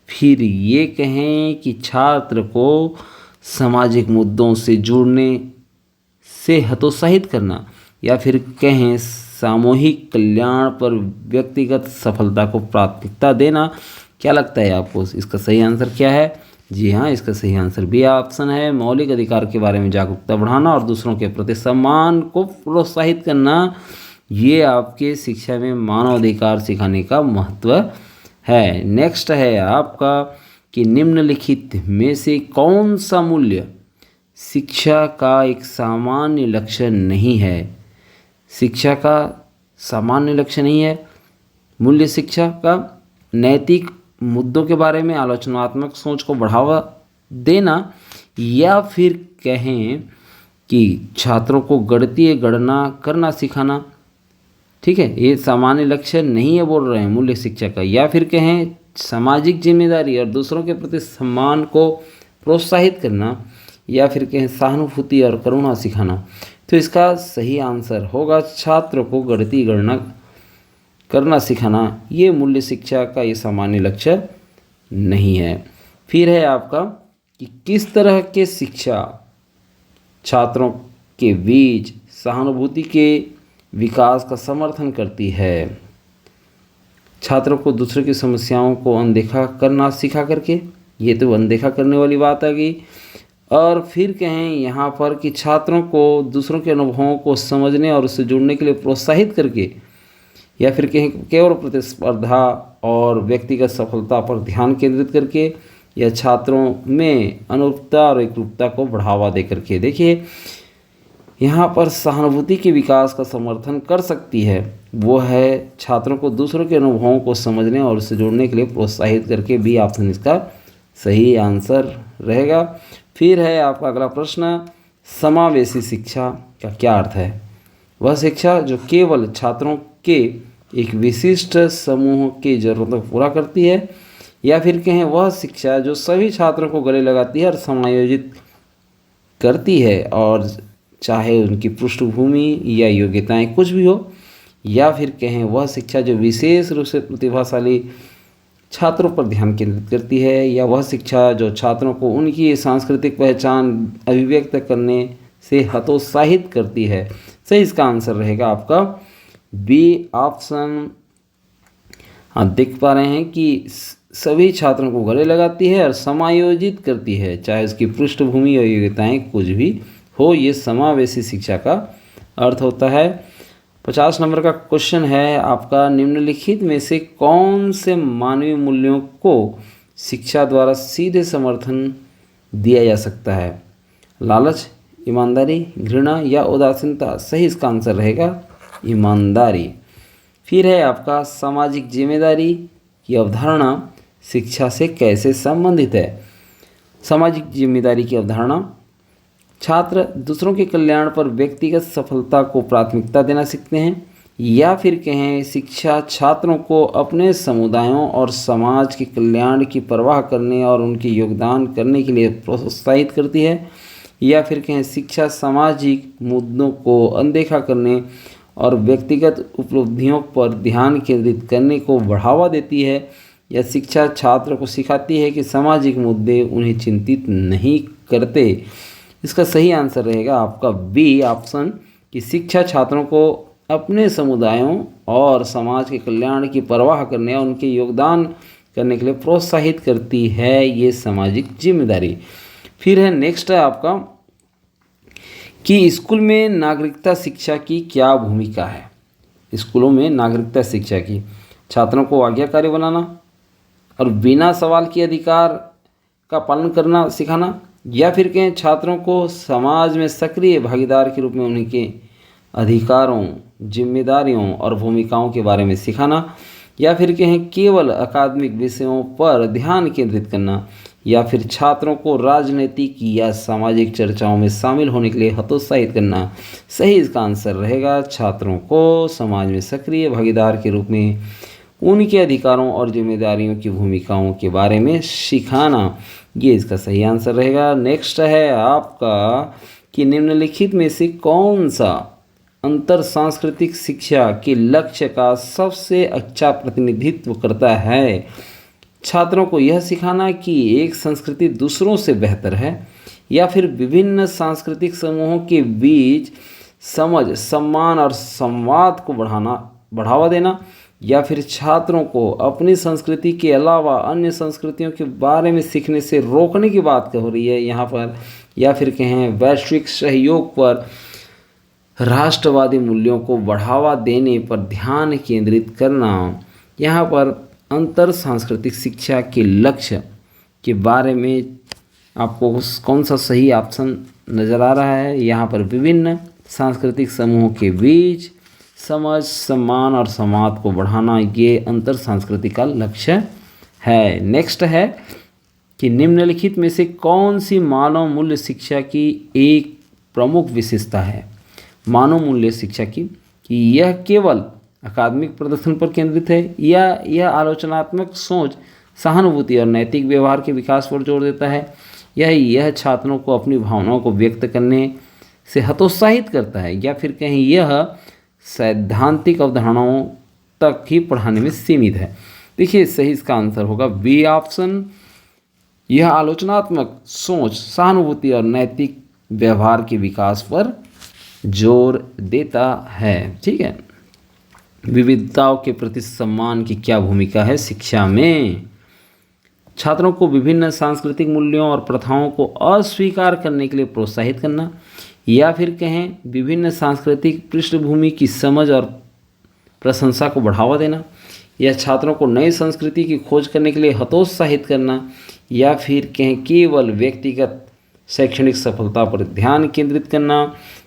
फिर ये कहें कि छात्र को सामाजिक मुद्दों से जुड़ने से हतोत्साहित करना, या फिर कहें सामूहिक कल्याण पर व्यक्तिगत सफलता को प्राथमिकता देना। क्या लगता है आपको इसका सही आंसर क्या है? जी हाँ, इसका सही आंसर बी ऑप्शन है, मौलिक अधिकार के बारे में जागरूकता बढ़ाना और दूसरों के प्रति सम्मान को प्रोत्साहित करना। ये आपके शिक्षा में मानवाधिकार सिखाने का महत्व है। नेक्स्ट है आपका कि निम्नलिखित में से कौन सा मूल्य शिक्षा का एक सामान्य लक्ष्य नहीं है। शिक्षा का सामान्य लक्ष्य नहीं है। मूल्य शिक्षा का नैतिक मुद्दों के बारे में आलोचनात्मक सोच को बढ़ावा देना, या फिर कहें कि छात्रों को गणितीय गणना करना सिखाना। ठीक है, ये सामान्य लक्ष्य नहीं है बोल रहे हैं मूल्य शिक्षा का। या फिर कहें सामाजिक जिम्मेदारी और दूसरों के प्रति सम्मान को प्रोत्साहित करना, या फिर कहें सहानुभूति और करुणा सिखाना। तो इसका सही आंसर होगा छात्र को गणितीय गणना करना सिखाना। ये मूल्य शिक्षा का ये सामान्य लक्ष्य नहीं है। फिर है आपका कि किस तरह के शिक्षा छात्रों के बीच सहानुभूति के विकास का समर्थन करती है। छात्रों को दूसरों की समस्याओं को अनदेखा करना सिखा करके, ये तो अनदेखा करने वाली बात आ गई। और फिर कहें यहाँ पर कि छात्रों को दूसरों के अनुभवों को समझने और उससे जुड़ने के लिए प्रोत्साहित करके, या फिर कहें केवल प्रतिस्पर्धा और व्यक्तिगत सफलता पर ध्यान केंद्रित करके, या छात्रों में अनुरूपता और एकरूपता को बढ़ावा दे करके। देखिए यहाँ पर सहानुभूति के विकास का समर्थन कर सकती है, वो है छात्रों को दूसरों के अनुभवों को समझने और उससे जुड़ने के लिए प्रोत्साहित करके। भी ऑप्शन इसका सही आंसर रहेगा। फिर है आपका अगला प्रश्न, समावेशी शिक्षा का क्या अर्थ है? वह शिक्षा जो केवल छात्रों के एक विशिष्ट समूह की ज़रूरतों को पूरा करती है, या फिर कहें वह शिक्षा जो सभी छात्रों को गले लगाती है और समायोजित करती है, और चाहे उनकी पृष्ठभूमि या योग्यताएं कुछ भी हो। या फिर कहें वह शिक्षा जो विशेष रूप से प्रतिभाशाली छात्रों पर ध्यान केंद्रित करती है, या वह शिक्षा जो छात्रों को उनकी सांस्कृतिक पहचान अभिव्यक्त करने से हतोत्साहित करती है। सही इसका आंसर रहेगा आपका बी ऑप्शन। हाँ, देख पा रहे हैं कि सभी छात्रों को गले लगाती है और समायोजित करती है, चाहे उसकी पृष्ठभूमि और योग्यताएं कुछ भी हो। ये समावेशी शिक्षा का अर्थ होता है। 50 नंबर का क्वेश्चन है आपका, निम्नलिखित में से कौन से मानवीय मूल्यों को शिक्षा द्वारा सीधे समर्थन दिया जा सकता है? लालच, ईमानदारी, घृणा या उदासीनता? सही इसका आंसर रहेगा ईमानदारी। फिर है आपका सामाजिक जिम्मेदारी की अवधारणा शिक्षा से कैसे संबंधित है? सामाजिक जिम्मेदारी की अवधारणा, छात्र दूसरों के कल्याण पर व्यक्तिगत सफलता को प्राथमिकता देना सीखते हैं, या फिर कहें शिक्षा छात्रों को अपने समुदायों और समाज के कल्याण की परवाह करने और उनके योगदान करने के लिए प्रोत्साहित करती है, या फिर कहें शिक्षा सामाजिक मुद्दों को अनदेखा करने और व्यक्तिगत उपलब्धियों पर ध्यान केंद्रित करने को बढ़ावा देती है, या शिक्षा छात्र को सिखाती है कि सामाजिक मुद्दे उन्हें चिंतित नहीं करते। इसका सही आंसर रहेगा आपका बी ऑप्शन, कि शिक्षा छात्रों को अपने समुदायों और समाज के कल्याण की परवाह करने और उनके योगदान करने के लिए प्रोत्साहित करती है। ये सामाजिक जिम्मेदारी। फिर है नेक्स्ट है आपका कि स्कूल में नागरिकता शिक्षा की क्या भूमिका है? स्कूलों में नागरिकता शिक्षा की छात्रों को आज्ञाकारी बनाना और बिना सवाल के अधिकार का पालन करना सिखाना, या फिर कहें छात्रों को समाज में सक्रिय भागीदार के रूप में उनके अधिकारों, जिम्मेदारियों और भूमिकाओं के बारे में सिखाना, या फिर कहें केवल अकादमिक विषयों पर ध्यान केंद्रित करना, या फिर छात्रों को राजनीतिक या सामाजिक चर्चाओं में शामिल होने के लिए हतोत्साहित करना। सही इसका आंसर रहेगा छात्रों को समाज में सक्रिय भागीदार के रूप में उनके अधिकारों और जिम्मेदारियों की भूमिकाओं के बारे में सिखाना। ये इसका सही आंसर रहेगा। नेक्स्ट है आपका कि निम्नलिखित में से कौन सा अंतर सांस्कृतिक शिक्षा के लक्ष्य का सबसे अच्छा प्रतिनिधित्व करता है? छात्रों को यह सिखाना कि एक संस्कृति दूसरों से बेहतर है, या फिर विभिन्न सांस्कृतिक समूहों के बीच समझ, सम्मान और संवाद को बढ़ावा देना, या फिर छात्रों को अपनी संस्कृति के अलावा अन्य संस्कृतियों के बारे में सीखने से रोकने की बात हो रही है यहाँ पर, या फिर कहें वैश्विक सहयोग पर राष्ट्रवादी मूल्यों को बढ़ावा देने पर ध्यान केंद्रित करना। यहाँ पर अंतर सांस्कृतिक शिक्षा के लक्ष्य के बारे में आपको कौन सा सही ऑप्शन नज़र आ रहा है। यहाँ पर विभिन्न सांस्कृतिक समूहों के बीच समझ, सम्मान और संवाद को बढ़ाना ये अंतर सांस्कृतिक का लक्ष्य है। नेक्स्ट है कि निम्नलिखित में से कौन सी मानव मूल्य शिक्षा की एक प्रमुख विशेषता है। मानव मूल्य शिक्षा की कि यह केवल अकादमिक प्रदर्शन पर केंद्रित है या यह आलोचनात्मक सोच, सहानुभूति और नैतिक व्यवहार के विकास पर जोर देता है। यह छात्रों को अपनी भावनाओं को व्यक्त करने से हतोत्साहित करता है या फिर कहीं यह सैद्धांतिक अवधारणाओं तक ही पढ़ाने में सीमित है। देखिए सही इसका आंसर होगा बी ऑप्शन। यह आलोचनात्मक सोच, सहानुभूति और नैतिक व्यवहार के विकास पर जोर देता है। ठीक है। विविधताओं के प्रति सम्मान की क्या भूमिका है शिक्षा में। छात्रों को विभिन्न सांस्कृतिक मूल्यों और प्रथाओं को अस्वीकार करने के लिए प्रोत्साहित करना या फिर कहें विभिन्न सांस्कृतिक पृष्ठभूमि की समझ और प्रशंसा को बढ़ावा देना, या छात्रों को नई संस्कृति की खोज करने के लिए हतोत्साहित करना, या फिर कहें केवल व्यक्तिगत शैक्षणिक सफलता पर ध्यान केंद्रित करना।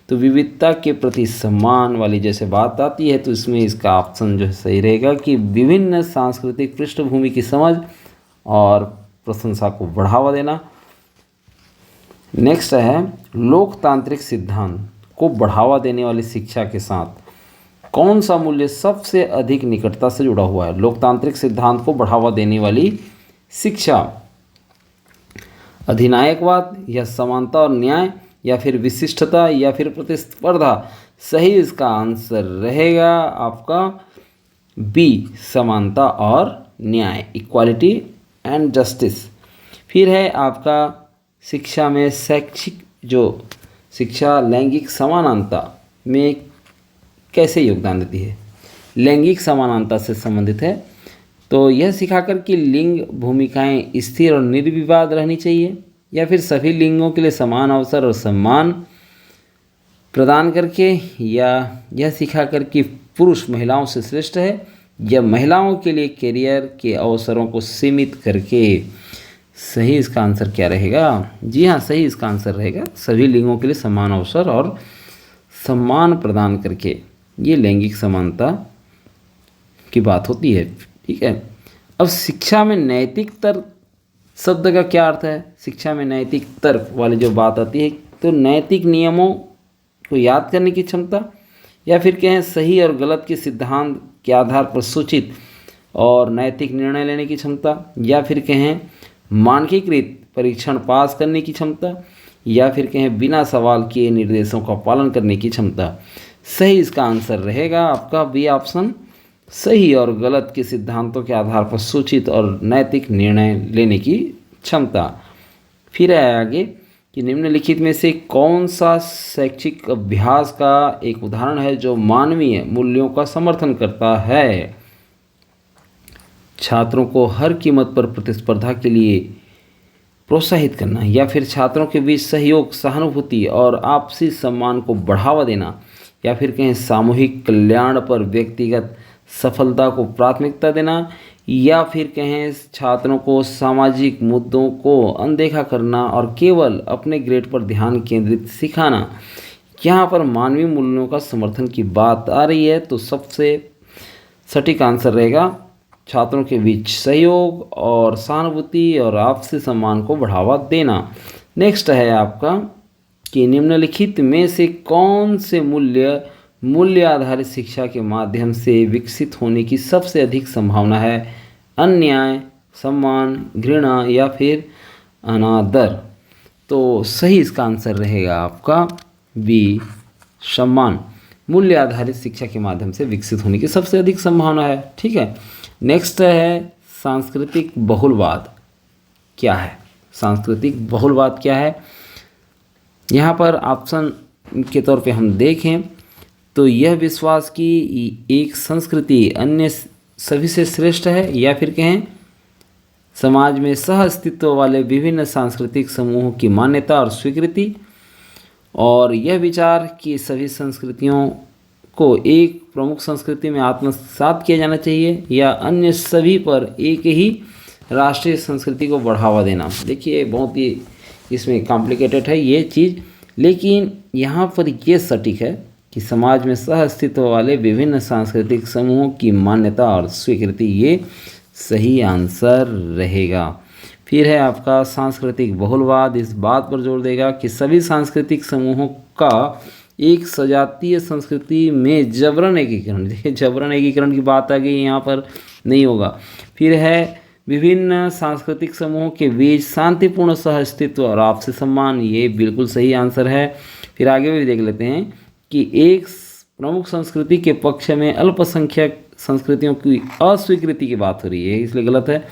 तो विविधता के प्रति सम्मान वाली जैसे बात आती है तो इसमें इसका ऑप्शन जो है सही रहेगा कि विभिन्न सांस्कृतिक पृष्ठभूमि की समझ और प्रशंसा को बढ़ावा देना। नेक्स्ट है लोकतांत्रिक सिद्धांत को बढ़ावा देने वाली शिक्षा के साथ कौन सा मूल्य सबसे अधिक निकटता से जुड़ा हुआ है। लोकतांत्रिक सिद्धांत को बढ़ावा देने वाली शिक्षा, अधिनायकवाद या समानता और न्याय या फिर विशिष्टता या फिर प्रतिस्पर्धा। सही इसका आंसर रहेगा आपका बी, समानता और न्याय, इक्वालिटी एंड जस्टिस। फिर है आपका शिक्षा में शैक्षिक जो शिक्षा लैंगिक समानता में कैसे योगदान देती है। लैंगिक समानता से संबंधित है तो यह सिखाकर कि लिंग भूमिकाएं स्थिर और निर्विवाद रहनी चाहिए, या फिर सभी लिंगों के लिए समान अवसर और सम्मान प्रदान करके, या यह सिखाकर कि पुरुष महिलाओं से श्रेष्ठ है, या महिलाओं के लिए करियर के अवसरों को सीमित करके। सही इसका आंसर क्या रहेगा। जी हाँ, सही इसका आंसर रहेगा सभी लिंगों के लिए समान अवसर और सम्मान प्रदान करके। ये लैंगिक समानता की बात होती है। ठीक है। अब शिक्षा में नैतिक तर्क शब्द का क्या अर्थ है। शिक्षा में नैतिक तर्क वाली जो बात आती है तो नैतिक नियमों को याद करने की क्षमता, या फिर कहें सही और गलत के सिद्धांत के आधार पर सूचित और नैतिक निर्णय लेने की क्षमता, या फिर कहें मानकीकृत परीक्षण पास करने की क्षमता, या फिर कहें बिना सवाल किए निर्देशों का पालन करने की क्षमता। सही इसका आंसर रहेगा आपका बी ऑप्शन, सही और गलत के सिद्धांतों के आधार पर सूचित और नैतिक निर्णय लेने की क्षमता। फिर है आगे कि निम्नलिखित में से कौन सा शैक्षिक अभ्यास का एक उदाहरण है जो मानवीय मूल्यों का समर्थन करता है। छात्रों को हर कीमत पर प्रतिस्पर्धा के लिए प्रोत्साहित करना, या फिर छात्रों के बीच सहयोग, सहानुभूति और आपसी सम्मान को बढ़ावा देना, या फिर कहें सामूहिक कल्याण पर व्यक्तिगत सफलता को प्राथमिकता देना, या फिर कहें छात्रों को सामाजिक मुद्दों को अनदेखा करना और केवल अपने ग्रेड पर ध्यान केंद्रित सिखाना। यहाँ पर मानवीय मूल्यों का समर्थन की बात आ रही है तो सबसे सटीक आंसर रहेगा छात्रों के बीच सहयोग और सहानुभूति और आपसी सम्मान को बढ़ावा देना। नेक्स्ट है आपका कि निम्नलिखित में से कौन से मूल्य आधारित शिक्षा के माध्यम से विकसित होने की सबसे अधिक संभावना है। अन्याय, सम्मान, घृणा या फिर अनादर। तो सही इसका आंसर रहेगा आपका बी, सम्मान। मूल्य आधारित शिक्षा के माध्यम से विकसित होने की सबसे अधिक संभावना है। ठीक है। नेक्स्ट है सांस्कृतिक बहुलवाद क्या है। सांस्कृतिक बहुलवाद क्या है। यहाँ पर ऑप्शन के तौर पे हम देखें तो यह विश्वास कि एक संस्कृति अन्य सभी से श्रेष्ठ है, या फिर कहें समाज में सह अस्तित्व वाले विभिन्न सांस्कृतिक समूहों की मान्यता और स्वीकृति, और यह विचार कि सभी संस्कृतियों को एक प्रमुख संस्कृति में आत्मसात किया जाना चाहिए, या अन्य सभी पर एक ही राष्ट्रीय संस्कृति को बढ़ावा देना। देखिए बहुत ही इसमें कॉम्प्लिकेटेड है ये चीज़, लेकिन यहाँ पर ये सटीक है कि समाज में सह अस्तित्व वाले विभिन्न सांस्कृतिक समूहों की मान्यता और स्वीकृति, ये सही आंसर रहेगा। फिर है आपका सांस्कृतिक बहुलवाद, इस बात पर जोर देगा कि सभी सांस्कृतिक समूहों का एक सजातीय संस्कृति में जबरन एकीकरण, देखिए जबरन एकीकरण की बात आ गई यहाँ पर, नहीं होगा। फिर है विभिन्न सांस्कृतिक समूहों के बीच शांतिपूर्ण सहअस्तित्व और आपसी सम्मान, ये बिल्कुल सही आंसर है। फिर आगे भी देख लेते हैं कि एक प्रमुख संस्कृति के पक्ष में अल्पसंख्यक संस्कृतियों की अस्वीकृति की बात हो रही है, इसलिए गलत है।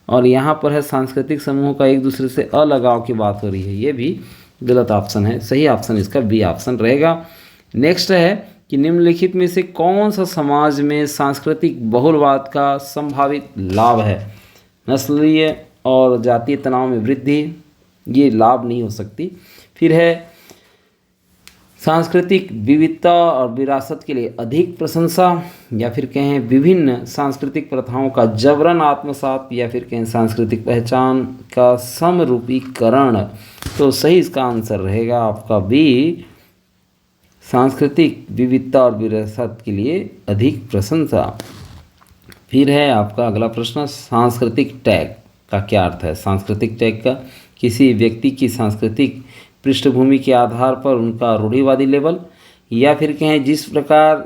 और यहाँ पर है सांस्कृतिक समूहों का एक दूसरे से अलगाव की बात हो रही है, ये भी गलत ऑप्शन है। सही ऑप्शन इसका बी ऑप्शन रहेगा। नेक्स्ट है कि निम्नलिखित में से कौन सा समाज में सांस्कृतिक बहुलवाद का संभावित लाभ है? नस्लीय और जातीय तनाव में वृद्धि, ये लाभ नहीं हो सकती। फिर है सांस्कृतिक विविधता और विरासत के लिए अधिक प्रशंसा, या फिर कहें विभिन्न सांस्कृतिक प्रथाओं का जबरन आत्मसात, या फिर कहें सांस्कृतिक पहचान का समरूपीकरण। तो सही इसका आंसर रहेगा आपका बी, सांस्कृतिक विविधता और विरासत के लिए अधिक प्रशंसा। फिर है आपका अगला प्रश्न, सांस्कृतिक टैग का क्या अर्थ है? सांस्कृतिक टैग का किसी व्यक्ति की सांस्कृतिक पृष्ठभूमि के आधार पर उनका रूढ़िवादी लेवल, या फिर कहें जिस प्रकार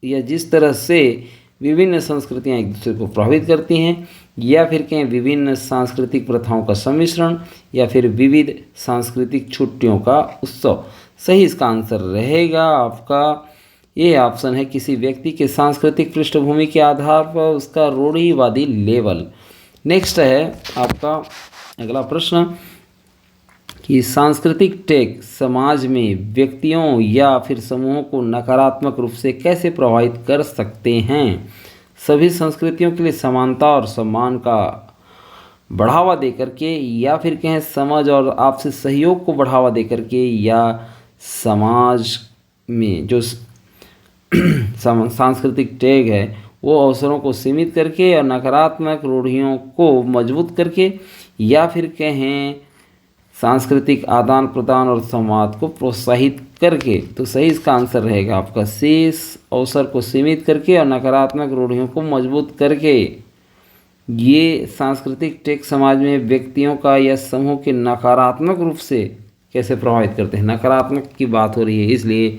या जिस तरह से विभिन्न संस्कृतियां एक दूसरे को प्रभावित करती हैं, या फिर कहें विभिन्न सांस्कृतिक प्रथाओं का सम्मिश्रण, या फिर विविध सांस्कृतिक छुट्टियों का उत्सव। सही इसका आंसर रहेगा आपका ये ऑप्शन है, किसी व्यक्ति के सांस्कृतिक पृष्ठभूमि के आधार पर उसका रूढ़िवादी लेवल। नेक्स्ट है आपका अगला प्रश्न कि सांस्कृतिक टैग समाज में व्यक्तियों या फिर समूहों को नकारात्मक रूप से कैसे प्रभावित कर सकते हैं? सभी संस्कृतियों के लिए समानता और सम्मान का बढ़ावा देकर के, या फिर कहें समझ और आपसी सहयोग को बढ़ावा देकर के, या समाज में जो सांस्कृतिक टैग है वो अवसरों को सीमित करके और नकारात्मक रूढ़ियों को मजबूत करके, या फिर कहें सांस्कृतिक आदान प्रदान और संवाद को प्रोत्साहित करके। तो सही इसका आंसर रहेगा आपका शेष अवसर को सीमित करके और नकारात्मक रूढ़ियों को मजबूत करके। ये सांस्कृतिक टैग समाज में व्यक्तियों का या समूह के नकारात्मक रूप से कैसे प्रभावित करते हैं? नकारात्मक की बात हो रही है, इसलिए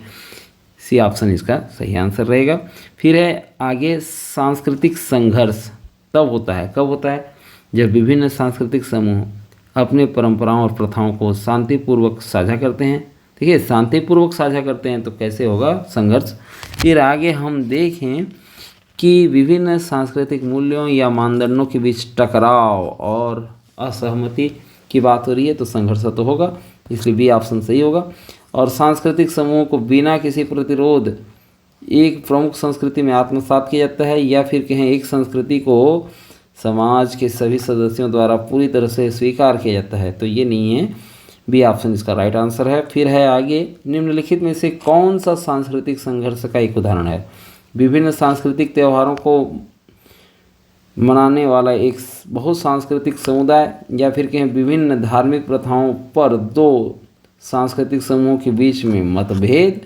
सी ऑप्शन इसका सही आंसर रहेगा। फिर है आगे, सांस्कृतिक संघर्ष तब होता है, कब होता है? जब विभिन्न सांस्कृतिक समूह अपने परंपराओं और प्रथाओं को शांतिपूर्वक साझा करते हैं। देखिए शांतिपूर्वक साझा करते हैं तो कैसे होगा संघर्ष। फिर आगे हम देखें कि विभिन्न सांस्कृतिक मूल्यों या मानदंडों के बीच टकराव और असहमति की बात हो रही है, तो संघर्ष तो होगा, इसलिए बी ऑप्शन सही होगा। और सांस्कृतिक समूहों को बिना किसी प्रतिरोध एक प्रमुख संस्कृति में आत्मसात किया जाता है, या फिर कहें एक संस्कृति को समाज के सभी सदस्यों द्वारा पूरी तरह से स्वीकार किया जाता है, तो ये नहीं है, बी ऑप्शन इसका राइट आंसर है। फिर है आगे, निम्नलिखित में से कौन सा सांस्कृतिक संघर्ष का एक उदाहरण है? विभिन्न सांस्कृतिक त्योहारों को मनाने वाला एक बहुत सांस्कृतिक समुदाय, या फिर कहें विभिन्न धार्मिक प्रथाओं पर दो सांस्कृतिक समूहों के बीच में मतभेद,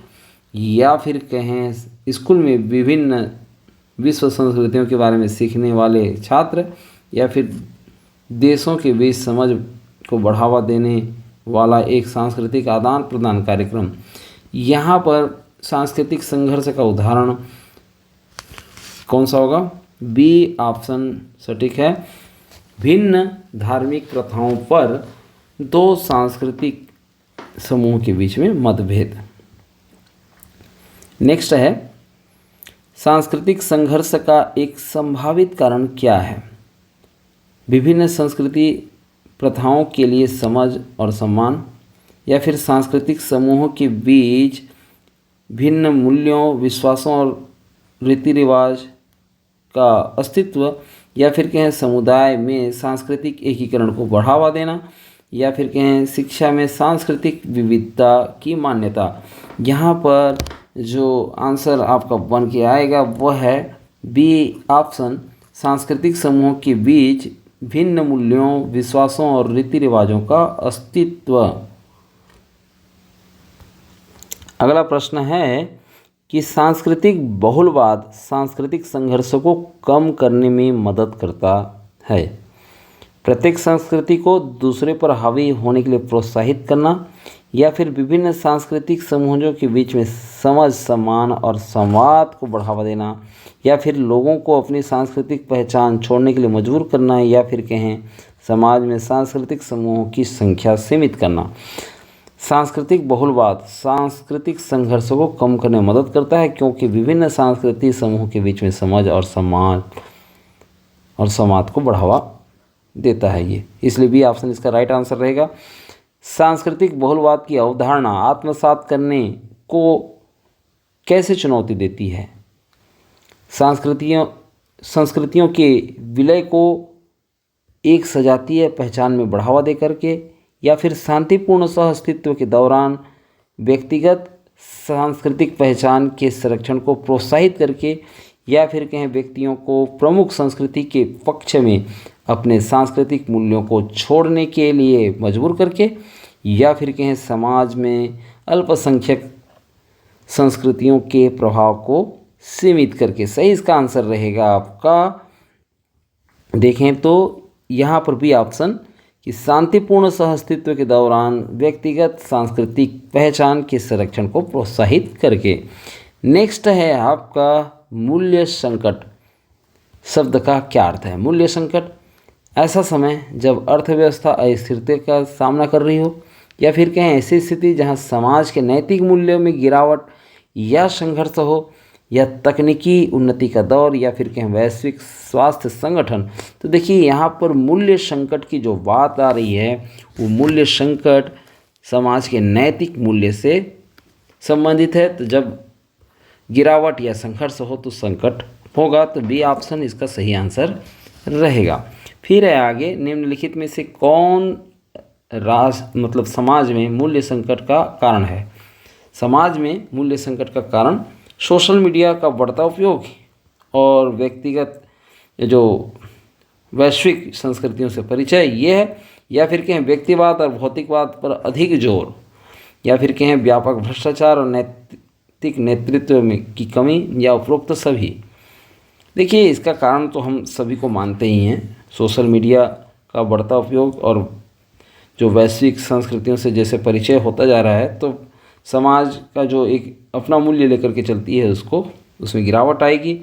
या फिर कहें स्कूल में विभिन्न विश्व संस्कृतियों के बारे में सीखने वाले छात्र, या फिर देशों के बीच समझ को बढ़ावा देने वाला एक सांस्कृतिक आदान प्रदान कार्यक्रम। यहाँ पर सांस्कृतिक संघर्ष का उदाहरण कौन सा होगा? बी ऑप्शन सटीक है, भिन्न धार्मिक प्रथाओं पर दो सांस्कृतिक समूह के बीच में मतभेद। नेक्स्ट है, सांस्कृतिक संघर्ष का एक संभावित कारण क्या है? विभिन्न संस्कृति प्रथाओं के लिए समझ और सम्मान, या फिर सांस्कृतिक समूहों के बीच भिन्न मूल्यों, विश्वासों और रीति रिवाज का अस्तित्व, या फिर कहें समुदाय में सांस्कृतिक एकीकरण को बढ़ावा देना, या फिर कहें शिक्षा में सांस्कृतिक विविधता की मान्यता। यहाँ पर जो आंसर आपका बन के आएगा वह है बी ऑप्शन, सांस्कृतिक समूहों के बीच भिन्न मूल्यों, विश्वासों और रीति रिवाजों का अस्तित्व। अगला प्रश्न है कि सांस्कृतिक बहुलवाद सांस्कृतिक संघर्षों को कम करने में मदद करता है। प्रत्येक संस्कृति को दूसरे पर हावी होने के लिए प्रोत्साहित करना, या फिर विभिन्न सांस्कृतिक समूहों के बीच में समझ, सम्मान और संवाद को बढ़ावा देना, या फिर लोगों को अपनी सांस्कृतिक पहचान छोड़ने के लिए मजबूर करना, या फिर कहें समाज में सांस्कृतिक समूहों की संख्या सीमित करना। सांस्कृतिक बहुलवाद सांस्कृतिक संघर्षों को कम करने में मदद करता है, क्योंकि विभिन्न सांस्कृतिक समूहों के बीच में समझ और सम्मान और संवाद को बढ़ावा देता है ये, इसलिए बी ऑप्शन इसका राइट आंसर रहेगा। सांस्कृतिक बहुलवाद की अवधारणा आत्मसात करने को कैसे चुनौती देती है? संस्कृतियों के विलय को एक सजातीय पहचान में बढ़ावा दे करके, या फिर शांतिपूर्ण सह अस्तित्व के दौरान व्यक्तिगत सांस्कृतिक पहचान के संरक्षण को प्रोत्साहित करके, या फिर कहें व्यक्तियों को प्रमुख संस्कृति के पक्ष में अपने सांस्कृतिक मूल्यों को छोड़ने के लिए मजबूर करके, या फिर कहें समाज में अल्पसंख्यक संस्कृतियों के प्रभाव को सीमित करके। सही इसका आंसर रहेगा आपका, देखें तो यहाँ पर भी ऑप्शन कि शांतिपूर्ण सहअस्तित्व के दौरान व्यक्तिगत सांस्कृतिक पहचान के संरक्षण को प्रोत्साहित करके। नेक्स्ट है आपका मूल्य संकट। शब्द का क्या अर्थ है? मूल्य संकट ऐसा समय जब अर्थव्यवस्था अस्थिरता का सामना कर रही हो, या फिर कहें ऐसी स्थिति जहां समाज के नैतिक मूल्यों में गिरावट या संघर्ष हो, या तकनीकी उन्नति का दौर, या फिर कहें वैश्विक स्वास्थ्य संगठन। तो देखिए यहाँ पर मूल्य संकट की जो बात आ रही है वो मूल्य संकट समाज के नैतिक मूल्य से संबंधित है। तो जब गिरावट या संघर्ष हो तो संकट होगा, तो बी ऑप्शन इसका सही आंसर रहेगा। फिर है आगे, निम्नलिखित में से कौन समाज में मूल्य संकट का कारण है? समाज में मूल्य संकट का कारण सोशल मीडिया का बढ़ता उपयोग और व्यक्तिगत जो वैश्विक संस्कृतियों से परिचय ये है, या फिर कहें व्यक्तिवाद और भौतिकवाद पर अधिक जोर, या फिर कहें व्यापक भ्रष्टाचार और नैतिक नेतृत्व में की कमी, या उपरोक्त सभी। देखिए इसका कारण तो हम सभी को मानते ही हैं, सोशल मीडिया का बढ़ता उपयोग और जो वैश्विक संस्कृतियों से जैसे परिचय होता जा रहा है, तो समाज का जो एक अपना मूल्य लेकर के चलती है उसमें गिरावट आएगी।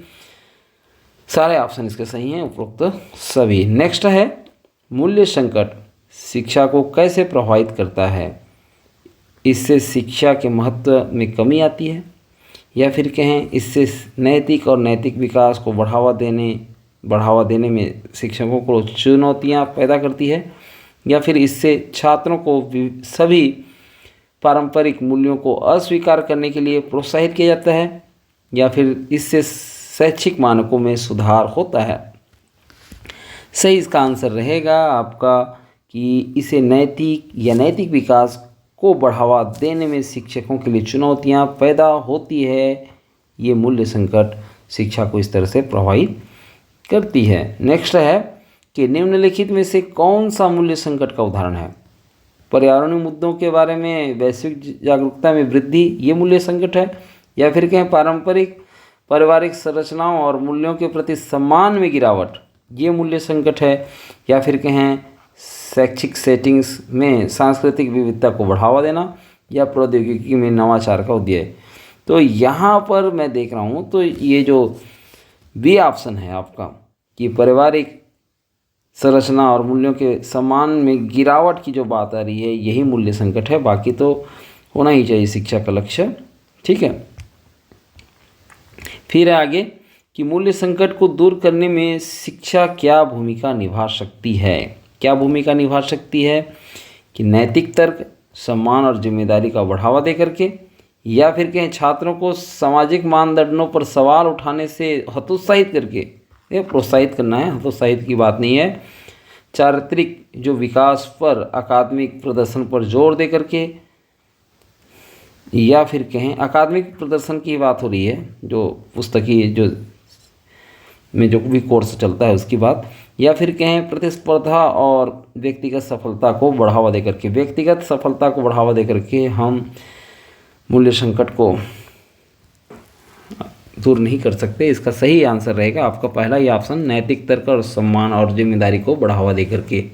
सारे ऑप्शन इसके सही हैं, उपरोक्त सभी। नेक्स्ट है, मूल्य संकट शिक्षा को कैसे प्रभावित करता है? इससे शिक्षा के महत्व में कमी आती है, या फिर कहें इससे नैतिक विकास को बढ़ावा देने में शिक्षकों को चुनौतियां पैदा करती है, या फिर इससे छात्रों को सभी पारंपरिक मूल्यों को अस्वीकार करने के लिए प्रोत्साहित किया जाता है, या फिर इससे शैक्षिक मानकों में सुधार होता है। सही इसका आंसर रहेगा आपका कि इसे नैतिक विकास को बढ़ावा देने में शिक्षकों के लिए चुनौतियां पैदा होती है। ये मूल्य संकट शिक्षा को इस तरह से प्रभावित करती है। नेक्स्ट है कि निम्नलिखित में से कौन सा मूल्य संकट का उदाहरण है? पर्यावरणीय मुद्दों के बारे में वैश्विक जागरूकता में वृद्धि, ये मूल्य संकट है, या फिर कहें पारिवारिक संरचनाओं और मूल्यों के प्रति सम्मान में गिरावट, ये मूल्य संकट है, या फिर कहें शैक्षिक सेटिंग्स में सांस्कृतिक विविधता को बढ़ावा देना, या प्रौद्योगिकी में नवाचार का उदय। तो यहाँ पर मैं देख रहा हूँ तो ये जो बी ऑप्शन है आपका कि पारिवारिक संरचना और मूल्यों के सम्मान में गिरावट की जो बात आ रही है, यही मूल्य संकट है। बाकी तो होना ही चाहिए शिक्षा का लक्ष्य, ठीक है। फिर आगे कि मूल्य संकट को दूर करने में शिक्षा क्या भूमिका निभा सकती है? क्या भूमिका निभा सकती है कि नैतिक तर्क, सम्मान और जिम्मेदारी का बढ़ावा दे करके, या फिर कहें छात्रों को सामाजिक मानदंडों पर सवाल उठाने से हतोत्साहित करके, ये प्रोत्साहित करना है, हतोत्साहित की बात नहीं है, चारित्रिक जो विकास पर अकादमिक प्रदर्शन पर जोर दे करके, या फिर कहें अकादमिक प्रदर्शन की बात हो रही है, जो पुस्तकीय जो में जो भी कोर्स चलता है उसकी बात, या फिर कहें प्रतिस्पर्धा और व्यक्तिगत सफलता को बढ़ावा दे करके। व्यक्तिगत सफलता को बढ़ावा दे करके हम मूल्य संकट को दूर नहीं कर सकते। इसका सही आंसर रहेगा आपका पहला ही ऑप्शन, नैतिक तर्क और सम्मान और जिम्मेदारी को बढ़ावा देकर के।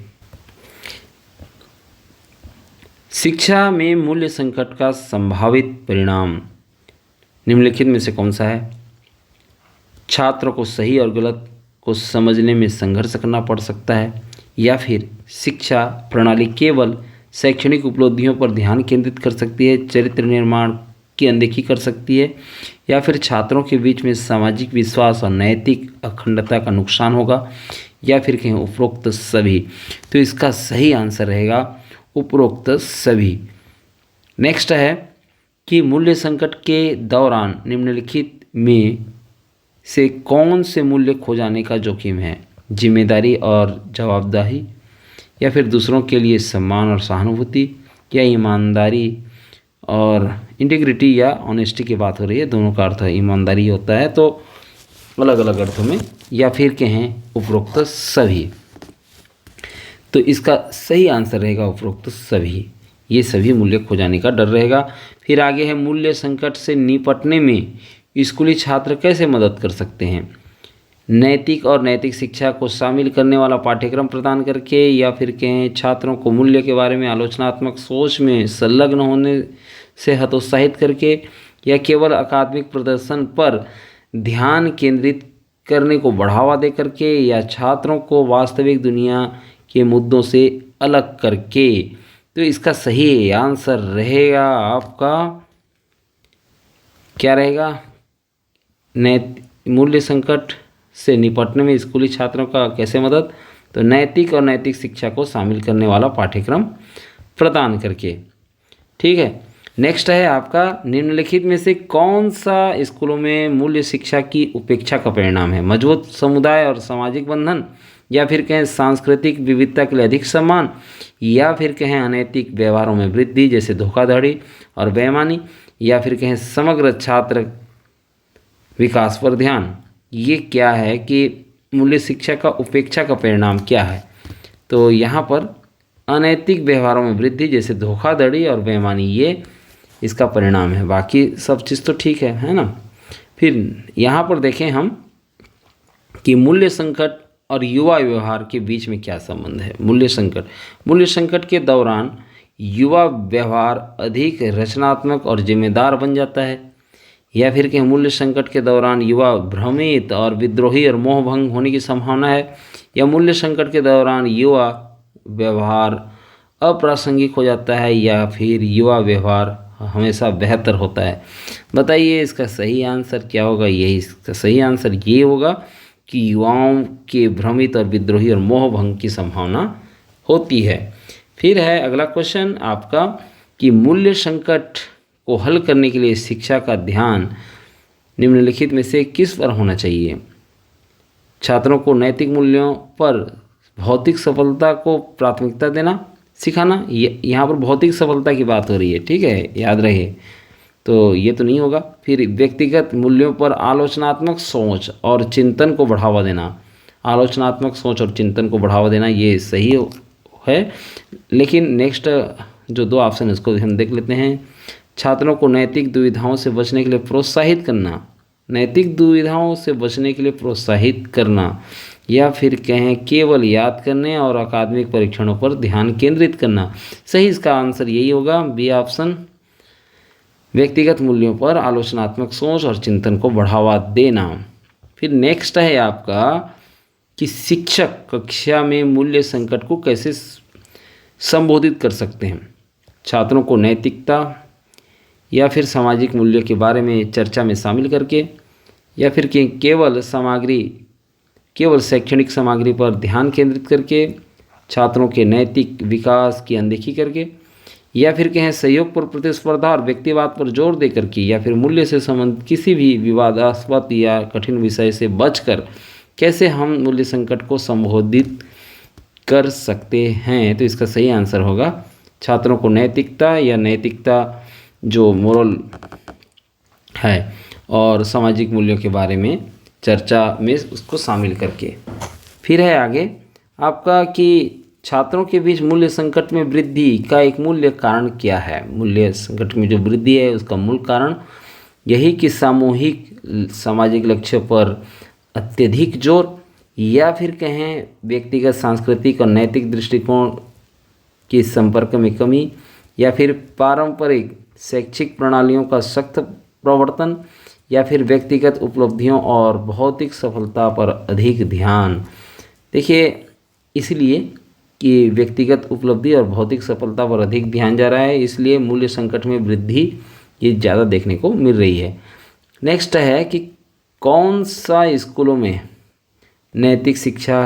शिक्षा में मूल्य संकट का संभावित परिणाम निम्नलिखित में से कौन सा है? छात्रों को सही और गलत को समझने में संघर्ष करना पड़ सकता है, या फिर शिक्षा प्रणाली केवल शैक्षणिक उपलब्धियों पर ध्यान केंद्रित कर सकती है, चरित्र निर्माण की अनदेखी कर सकती है, या फिर छात्रों के बीच में सामाजिक विश्वास और नैतिक अखंडता का नुकसान होगा, या फिर कहीं उपरोक्त सभी। तो इसका सही आंसर रहेगा उपरोक्त सभी। नेक्स्ट है कि मूल्य संकट के दौरान निम्नलिखित में से कौन से मूल्य खो जाने का जोखिम है? जिम्मेदारी और जवाबदेही, या फिर दूसरों के लिए सम्मान और सहानुभूति, या ईमानदारी और इंटीग्रिटी या ऑनेस्टी की बात हो रही है, दोनों का अर्थ ईमानदारी होता है तो अलग अलग अर्थों में, या फिर कहें उपरोक्त सभी। तो इसका सही आंसर रहेगा उपरोक्त सभी। ये सभी मूल्य खो जाने का डर रहेगा। फिर आगे है मूल्य संकट से निपटने में स्कूली छात्र कैसे मदद कर सकते हैं? नैतिक और नैतिक शिक्षा को शामिल करने वाला पाठ्यक्रम प्रदान करके, या फिर कहें छात्रों को मूल्य के बारे में आलोचनात्मक सोच में संलग्न होने से हतोत्साहित करके, या केवल अकादमिक प्रदर्शन पर ध्यान केंद्रित करने को बढ़ावा दे करके, या छात्रों को वास्तविक दुनिया के मुद्दों से अलग करके। तो इसका सही आंसर रहेगा आपका क्या रहेगा? मूल्य संकट से निपटने में स्कूली छात्रों का कैसे मदद? तो नैतिक और नैतिक शिक्षा को शामिल करने वाला पाठ्यक्रम प्रदान करके। ठीक है। नेक्स्ट है आपका निम्नलिखित में से कौन सा स्कूलों में मूल्य शिक्षा की उपेक्षा का परिणाम है? मजबूत समुदाय और सामाजिक बंधन, या फिर कहें सांस्कृतिक विविधता के लिए अधिक सम्मान, या फिर कहें अनैतिक व्यवहारों में वृद्धि जैसे धोखाधड़ी और बेईमानी, या फिर कहें समग्र छात्र विकास पर ध्यान। ये क्या है कि मूल्य शिक्षा का उपेक्षा का परिणाम क्या है? तो यहाँ पर अनैतिक व्यवहारों में वृद्धि जैसे धोखाधड़ी और बेईमानी ये इसका परिणाम है। बाकी सब चीज़ तो ठीक है ना। फिर यहाँ पर देखें हम कि मूल्य संकट और युवा व्यवहार के बीच में क्या संबंध है। मूल्य संकट के दौरान युवा व्यवहार अधिक रचनात्मक और जिम्मेदार बन जाता है, या फिर कि मूल्य संकट के दौरान युवा भ्रमित और विद्रोही और मोहभंग होने की संभावना है, या मूल्य संकट के दौरान युवा व्यवहार अप्रासंगिक हो जाता है, या फिर युवा व्यवहार हमेशा बेहतर होता है। बताइए इसका सही आंसर क्या होगा? यही इसका सही आंसर ये होगा कि युवाओं के भ्रमित और विद्रोही और मोहभंग की संभावना होती है। फिर है अगला क्वेश्चन आपका कि मूल्य संकट को हल करने के लिए शिक्षा का ध्यान निम्नलिखित में से किस पर होना चाहिए? छात्रों को नैतिक मूल्यों पर भौतिक सफलता को प्राथमिकता देना सिखाना। यहाँ पर भौतिक सफलता की बात हो रही है, ठीक है, याद रहे। तो ये तो नहीं होगा। फिर व्यक्तिगत मूल्यों पर आलोचनात्मक सोच और चिंतन को बढ़ावा देना। आलोचनात्मक सोच और चिंतन को बढ़ावा देना ये सही है, लेकिन नेक्स्ट जो दो ऑप्शन है उसको हम देख लेते हैं। छात्रों को नैतिक दुविधाओं से बचने के लिए प्रोत्साहित करना। नैतिक दुविधाओं से बचने के लिए प्रोत्साहित करना, या फिर कहें केवल याद करने और अकादमिक परीक्षणों पर ध्यान केंद्रित करना। सही इसका आंसर यही होगा, बी ऑप्शन, व्यक्तिगत मूल्यों पर आलोचनात्मक सोच और चिंतन को बढ़ावा देना। फिर नेक्स्ट है आपका कि शिक्षक कक्षा में मूल्य संकट को कैसे संबोधित कर सकते हैं। छात्रों को नैतिकता या फिर सामाजिक मूल्यों के बारे में चर्चा में शामिल करके, या फिर केवल शैक्षणिक सामग्री पर ध्यान केंद्रित करके, छात्रों के नैतिक विकास की अनदेखी करके, या फिर कहें सहयोग पर प्रतिस्पर्धा और व्यक्तिवाद पर जोर दे करके, या फिर मूल्य से संबंधित किसी भी विवादास्पद या कठिन विषय से बचकर कैसे हम मूल्य संकट को संबोधित कर सकते हैं। तो इसका सही आंसर होगा छात्रों को नैतिकता जो मोरल है और सामाजिक मूल्यों के बारे में चर्चा में उसको शामिल करके। फिर है आगे आपका कि छात्रों के बीच मूल्य संकट में वृद्धि का एक मूल्य कारण क्या है? मूल्य संकट में जो वृद्धि है उसका मूल कारण यही कि सामूहिक सामाजिक लक्ष्य पर अत्यधिक जोर, या फिर कहें व्यक्तिगत सांस्कृतिक और नैतिक दृष्टिकोण के संपर्क में कमी, या फिर पारंपरिक शैक्षिक प्रणालियों का सख्त प्रवर्तन, या फिर व्यक्तिगत उपलब्धियों और भौतिक सफलता पर अधिक ध्यान। देखिए, इसलिए कि व्यक्तिगत उपलब्धि और भौतिक सफलता पर अधिक ध्यान जा रहा है, इसलिए मूल्य संकट में वृद्धि ये ज़्यादा देखने को मिल रही है। नेक्स्ट है कि कौन सा स्कूलों में नैतिक शिक्षा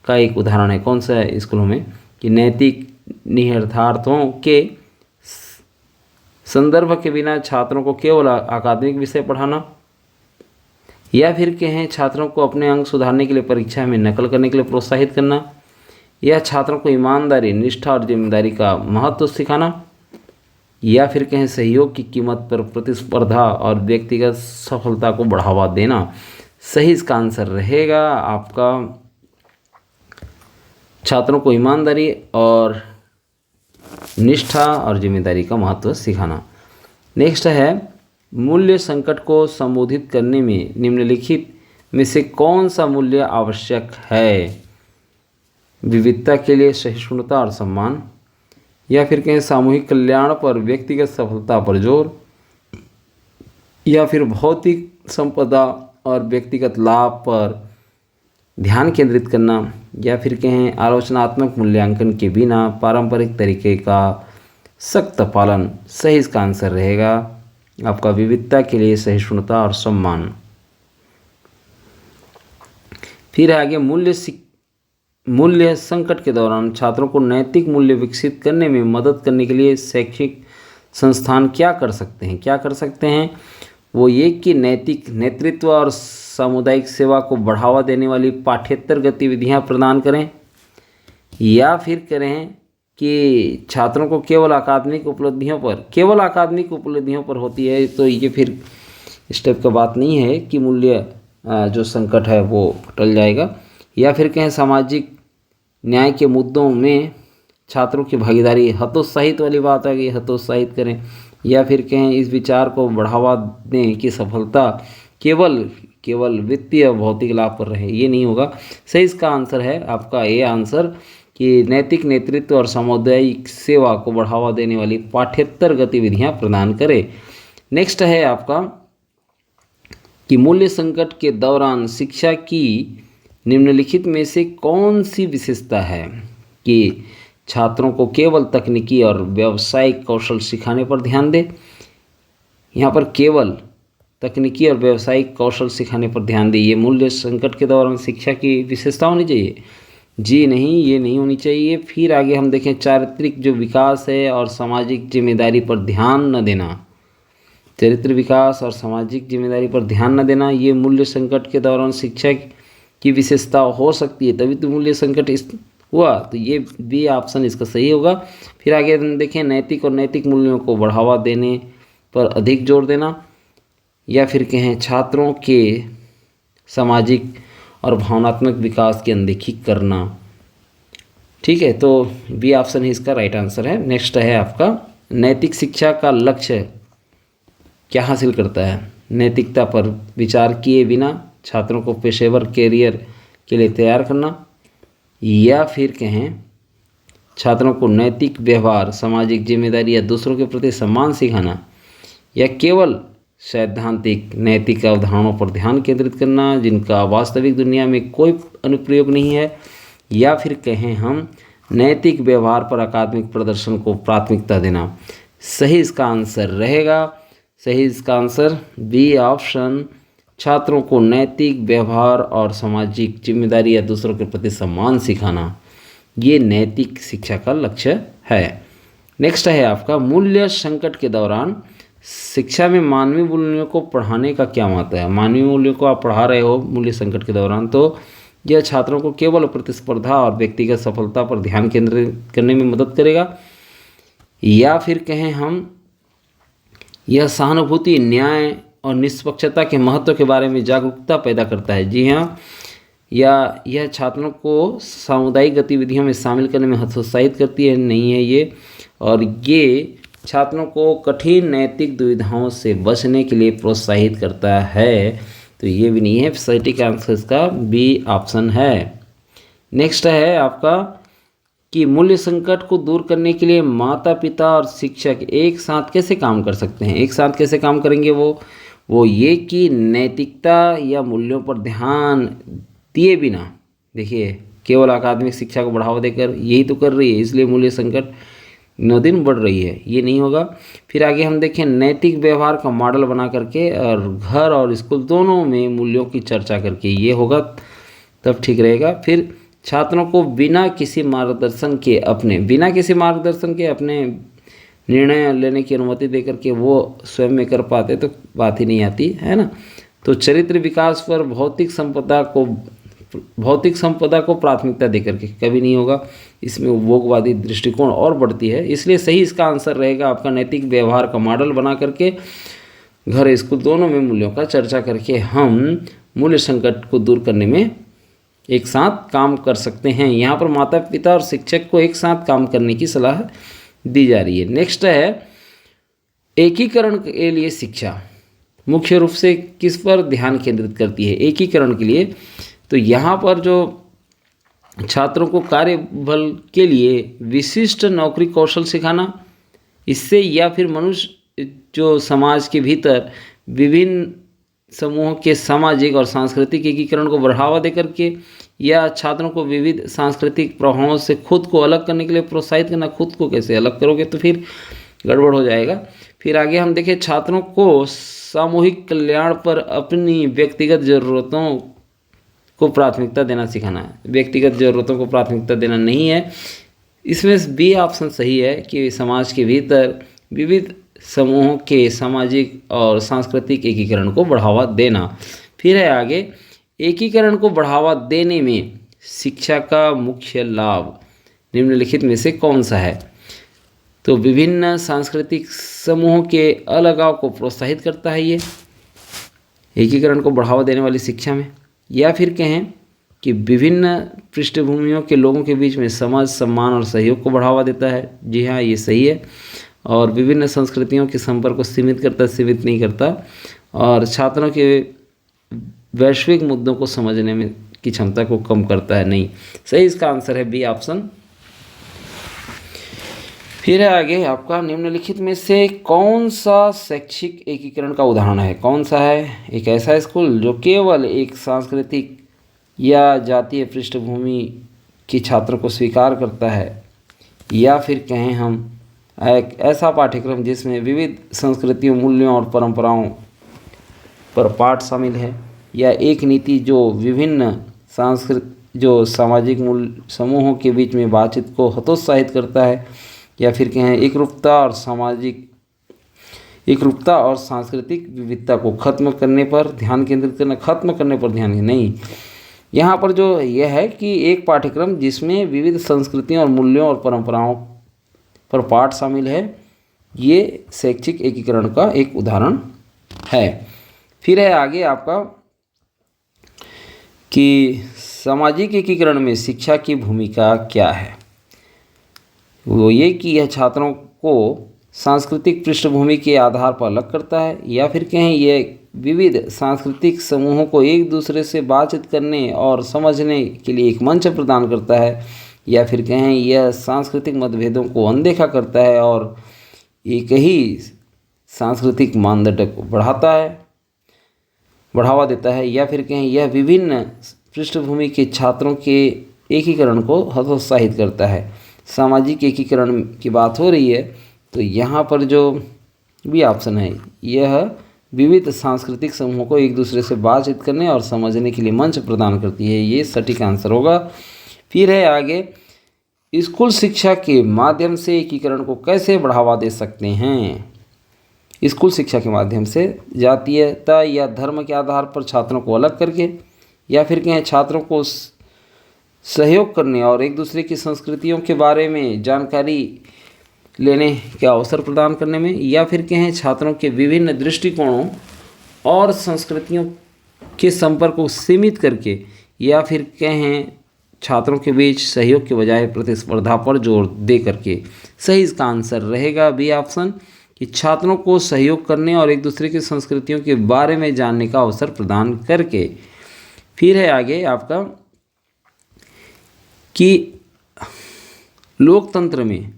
का एक उदाहरण है, कौन सा स्कूलों में कि नैतिक निहितार्थों के संदर्भ के बिना छात्रों को केवल अकादमिक विषय पढ़ाना, या फिर कहें छात्रों को अपने अंक सुधारने के लिए परीक्षा में नकल करने के लिए प्रोत्साहित करना, या छात्रों को ईमानदारी, निष्ठा और जिम्मेदारी का महत्व सिखाना, या फिर कहें सहयोग की कीमत पर प्रतिस्पर्धा और व्यक्तिगत सफलता को बढ़ावा देना। सही इसका आंसर रहेगा आपका छात्रों को ईमानदारी और निष्ठा और जिम्मेदारी का महत्व सिखाना। नेक्स्ट है मूल्य संकट को संबोधित करने में निम्नलिखित में से कौन सा मूल्य आवश्यक है? विविधता के लिए सहिष्णुता और सम्मान, या फिर कहें सामूहिक कल्याण पर व्यक्तिगत सफलता पर जोर, या फिर भौतिक संपदा और व्यक्तिगत लाभ पर ध्यान केंद्रित करना, या फिर कहें आलोचनात्मक मूल्यांकन के बिना पारंपरिक तरीके का सख्त पालन। सही इसका आंसर रहेगा आपका विविधता के लिए सहिष्णुता और सम्मान। फिर आगे मूल्य संकट के दौरान छात्रों को नैतिक मूल्य विकसित करने में मदद करने के लिए शैक्षिक संस्थान क्या कर सकते हैं? वो ये कि नैतिक नेतृत्व और सामुदायिक सेवा को बढ़ावा देने वाली पाठ्येतर गतिविधियां प्रदान करें, या फिर करें कि छात्रों को केवल अकादमिक उपलब्धियों पर होती है, तो ये फिर इस टाइप का बात नहीं है कि मूल्य जो संकट है वो टल जाएगा। या फिर कहें सामाजिक न्याय के मुद्दों में छात्रों की भागीदारी, हतोत्साहित वाली बात आ गई, हतोत्साहित करें, या फिर कहें इस विचार को बढ़ावा दें कि सफलता केवल वित्तीय भौतिक लाभ पर रहे, ये नहीं होगा। सही इसका आंसर है आपका ये आंसर कि नैतिक नेतृत्व और सामुदायिक सेवा को बढ़ावा देने वाली पाठ्येतर गतिविधियां प्रदान करें। नेक्स्ट है आपका कि मूल्य संकट के दौरान शिक्षा की निम्नलिखित में से कौन सी विशेषता है कि छात्रों को केवल तकनीकी और व्यावसायिक कौशल सिखाने पर ध्यान दे। यहाँ पर केवल तकनीकी और व्यावसायिक कौशल सिखाने पर ध्यान दे, ये मूल्य संकट के दौरान शिक्षा की विशेषता होनी चाहिए? जी नहीं, ये नहीं होनी चाहिए। फिर आगे हम देखें चारित्रिक जो विकास है और सामाजिक जिम्मेदारी पर ध्यान न देना। चरित्र विकास और सामाजिक जिम्मेदारी पर ध्यान न देना, ये मूल्य संकट के दौरान शिक्षा की विशेषता हो सकती है, तभी तो मूल्य संकट हुआ, तो ये बी ऑप्शन इसका सही होगा। फिर आगे हम देखें नैतिक और नैतिक मूल्यों को बढ़ावा देने पर अधिक जोर देना, या फिर कहें छात्रों के सामाजिक और भावनात्मक विकास की अनदेखी करना। ठीक है, तो बी ऑप्शन ही इसका राइट आंसर है। नेक्स्ट है आपका नैतिक शिक्षा का लक्ष्य क्या हासिल करता है? नैतिकता पर विचार किए बिना छात्रों को पेशेवर कैरियर के लिए तैयार करना, या फिर कहें छात्रों को नैतिक व्यवहार, सामाजिक जिम्मेदारी या दूसरों के प्रति सम्मान सिखाना, या केवल सैद्धांतिक नैतिक अवधारणाओं पर ध्यान केंद्रित करना जिनका वास्तविक दुनिया में कोई अनुप्रयोग नहीं है, या फिर कहें हम नैतिक व्यवहार पर अकादमिक प्रदर्शन को प्राथमिकता देना। सही इसका आंसर रहेगा, सही इसका आंसर बी ऑप्शन, छात्रों को नैतिक व्यवहार और सामाजिक जिम्मेदारी या दूसरों के प्रति सम्मान सिखाना, ये नैतिक शिक्षा का लक्ष्य है। नेक्स्ट है आपका मूल्य संकट के दौरान शिक्षा में मानवीय मूल्यों को पढ़ाने का क्या महत्व है? मानवीय मूल्यों को आप पढ़ा रहे हो मूल्य संकट के दौरान, तो यह छात्रों को केवल प्रतिस्पर्धा और व्यक्तिगत सफलता पर ध्यान केंद्रित करने में मदद करेगा, या फिर कहें हम यह सहानुभूति, न्याय और निष्पक्षता के महत्व के बारे में जागरूकता पैदा करता है। जी हाँ, या यह छात्रों को सामुदायिक गतिविधियों में शामिल करने में हतोत्साहित करती है, नहीं है ये। और ये छात्रों को कठिन नैतिक दुविधाओं से बचने के लिए प्रोत्साहित करता है, तो ये भी नहीं है। सटीक आंसर इसका बी ऑप्शन है। नेक्स्ट है आपका कि मूल्य संकट को दूर करने के लिए माता पिता और शिक्षक एक साथ कैसे काम कर सकते हैं। एक साथ कैसे काम करेंगे वो ये कि नैतिकता या मूल्यों पर ध्यान दिए बिना, देखिए केवल अकादमिक शिक्षा को बढ़ावा देकर यही तो कर रही है, इसलिए मूल्य संकट दिनों दिन बढ़ रही है, ये नहीं होगा। फिर आगे हम देखें नैतिक व्यवहार का मॉडल बना करके और घर और स्कूल दोनों में मूल्यों की चर्चा करके, ये होगा तब ठीक रहेगा। फिर छात्रों को बिना किसी मार्गदर्शन के अपने निर्णय लेने की अनुमति देकर के वो स्वयं में कर पाते तो बात ही नहीं आती है ना। तो चरित्र विकास पर भौतिक संपदा को प्राथमिकता देकर के कभी नहीं होगा, इसमें उपभोगवादी दृष्टिकोण और बढ़ती है। इसलिए सही इसका आंसर रहेगा आपका नैतिक व्यवहार का मॉडल बना करके घर स्कूल दोनों में मूल्यों का चर्चा करके हम मूल्य संकट को दूर करने में एक साथ काम कर सकते हैं। यहाँ पर माता पिता और शिक्षक को एक साथ काम करने की सलाह दी जा रही है। नेक्स्ट है एकीकरण के लिए शिक्षा मुख्य रूप से किस पर ध्यान केंद्रित करती है। एकीकरण के लिए तो यहाँ पर जो छात्रों को कार्यबल के लिए विशिष्ट नौकरी कौशल सिखाना, इससे या फिर मनुष्य जो समाज के भीतर विभिन्न समूहों के सामाजिक और सांस्कृतिक एकीकरण को बढ़ावा देकर के या छात्रों को विविध सांस्कृतिक प्रभावों से खुद को अलग करने के लिए प्रोत्साहित करना। खुद को कैसे अलग करोगे तो फिर गड़बड़ हो जाएगा। फिर आगे हम देखें छात्रों को सामूहिक कल्याण पर अपनी व्यक्तिगत ज़रूरतों को प्राथमिकता देना सिखाना है। व्यक्तिगत ज़रूरतों को प्राथमिकता देना नहीं है, इसमें बी ऑप्शन सही है कि समाज के भीतर विविध समूहों के सामाजिक और सांस्कृतिक एकीकरण को बढ़ावा देना। फिर है आगे एकीकरण को बढ़ावा देने में शिक्षा का मुख्य लाभ निम्नलिखित में से कौन सा है। तो विभिन्न सांस्कृतिक समूहों के अलगाव को प्रोत्साहित करता है ये एकीकरण को बढ़ावा देने वाली शिक्षा में, या फिर कहें कि विभिन्न पृष्ठभूमियों के लोगों के बीच में समझ, सम्मान और सहयोग को बढ़ावा देता है। जी हाँ, ये सही है। और विभिन्न संस्कृतियों के संपर्क को सीमित नहीं करता और छात्रों के वैश्विक मुद्दों को समझने में की क्षमता को कम करता है। नहीं, सही इसका आंसर है बी ऑप्शन। फिर है आगे आपका निम्नलिखित में से कौन सा शैक्षिक एकीकरण का उदाहरण है। कौन सा है। एक ऐसा स्कूल जो केवल एक सांस्कृतिक या जातीय पृष्ठभूमि के छात्रों को स्वीकार करता है, या फिर कहें हम एक ऐसा पाठ्यक्रम जिसमें विविध संस्कृतियों, मूल्यों और परंपराओं पर पाठ शामिल है, या एक नीति जो विभिन्न सामाजिक मूल्य समूहों के बीच में बातचीत को हतोत्साहित करता है, या फिर कहें एकरूपता और सांस्कृतिक विविधता को खत्म करने पर ध्यान नहीं। यहाँ पर जो यह है कि एक पाठ्यक्रम जिसमें विविध संस्कृतियों और मूल्यों और परंपराओं पर पाठ शामिल है, ये शैक्षिक एकीकरण का एक उदाहरण है। फिर है आगे आपका कि सामाजिक एकीकरण में शिक्षा की भूमिका क्या है। वो ये कि यह छात्रों को सांस्कृतिक पृष्ठभूमि के आधार पर अलग करता है, या फिर कहें यह विविध सांस्कृतिक समूहों को एक दूसरे से बातचीत करने और समझने के लिए एक मंच प्रदान करता है, या फिर कहें यह सांस्कृतिक मतभेदों को अनदेखा करता है और एक ही सांस्कृतिक मानदंड को बढ़ावा देता है, या फिर कहें यह विभिन्न पृष्ठभूमि के छात्रों के एकीकरण को हतोत्साहित करता है। सामाजिक एकीकरण की बात हो रही है तो यहाँ पर जो भी ऑप्शन है, यह विविध सांस्कृतिक समूहों को एक दूसरे से बातचीत करने और समझने के लिए मंच प्रदान करती है, ये सटीक आंसर होगा। फिर है आगे स्कूल शिक्षा के माध्यम से एकीकरण को कैसे बढ़ावा दे सकते हैं। स्कूल शिक्षा के माध्यम से जातीयता या धर्म के आधार पर छात्रों को अलग करके, या फिर कहें छात्रों को सहयोग करने और एक दूसरे की संस्कृतियों के बारे में जानकारी लेने के अवसर प्रदान करने में, या फिर कहें छात्रों के विभिन्न दृष्टिकोणों और संस्कृतियों के संपर्क को सीमित करके या फिर कहें छात्रों के बीच सहयोग के बजाय प्रतिस्पर्धा पर जोर दे करके। सही इसका आंसर रहेगा बी ऑप्शन, कि छात्रों को सहयोग करने और एक दूसरे की संस्कृतियों के बारे में जानने का अवसर प्रदान करके। फिर है आगे आपका कि लोकतंत्र में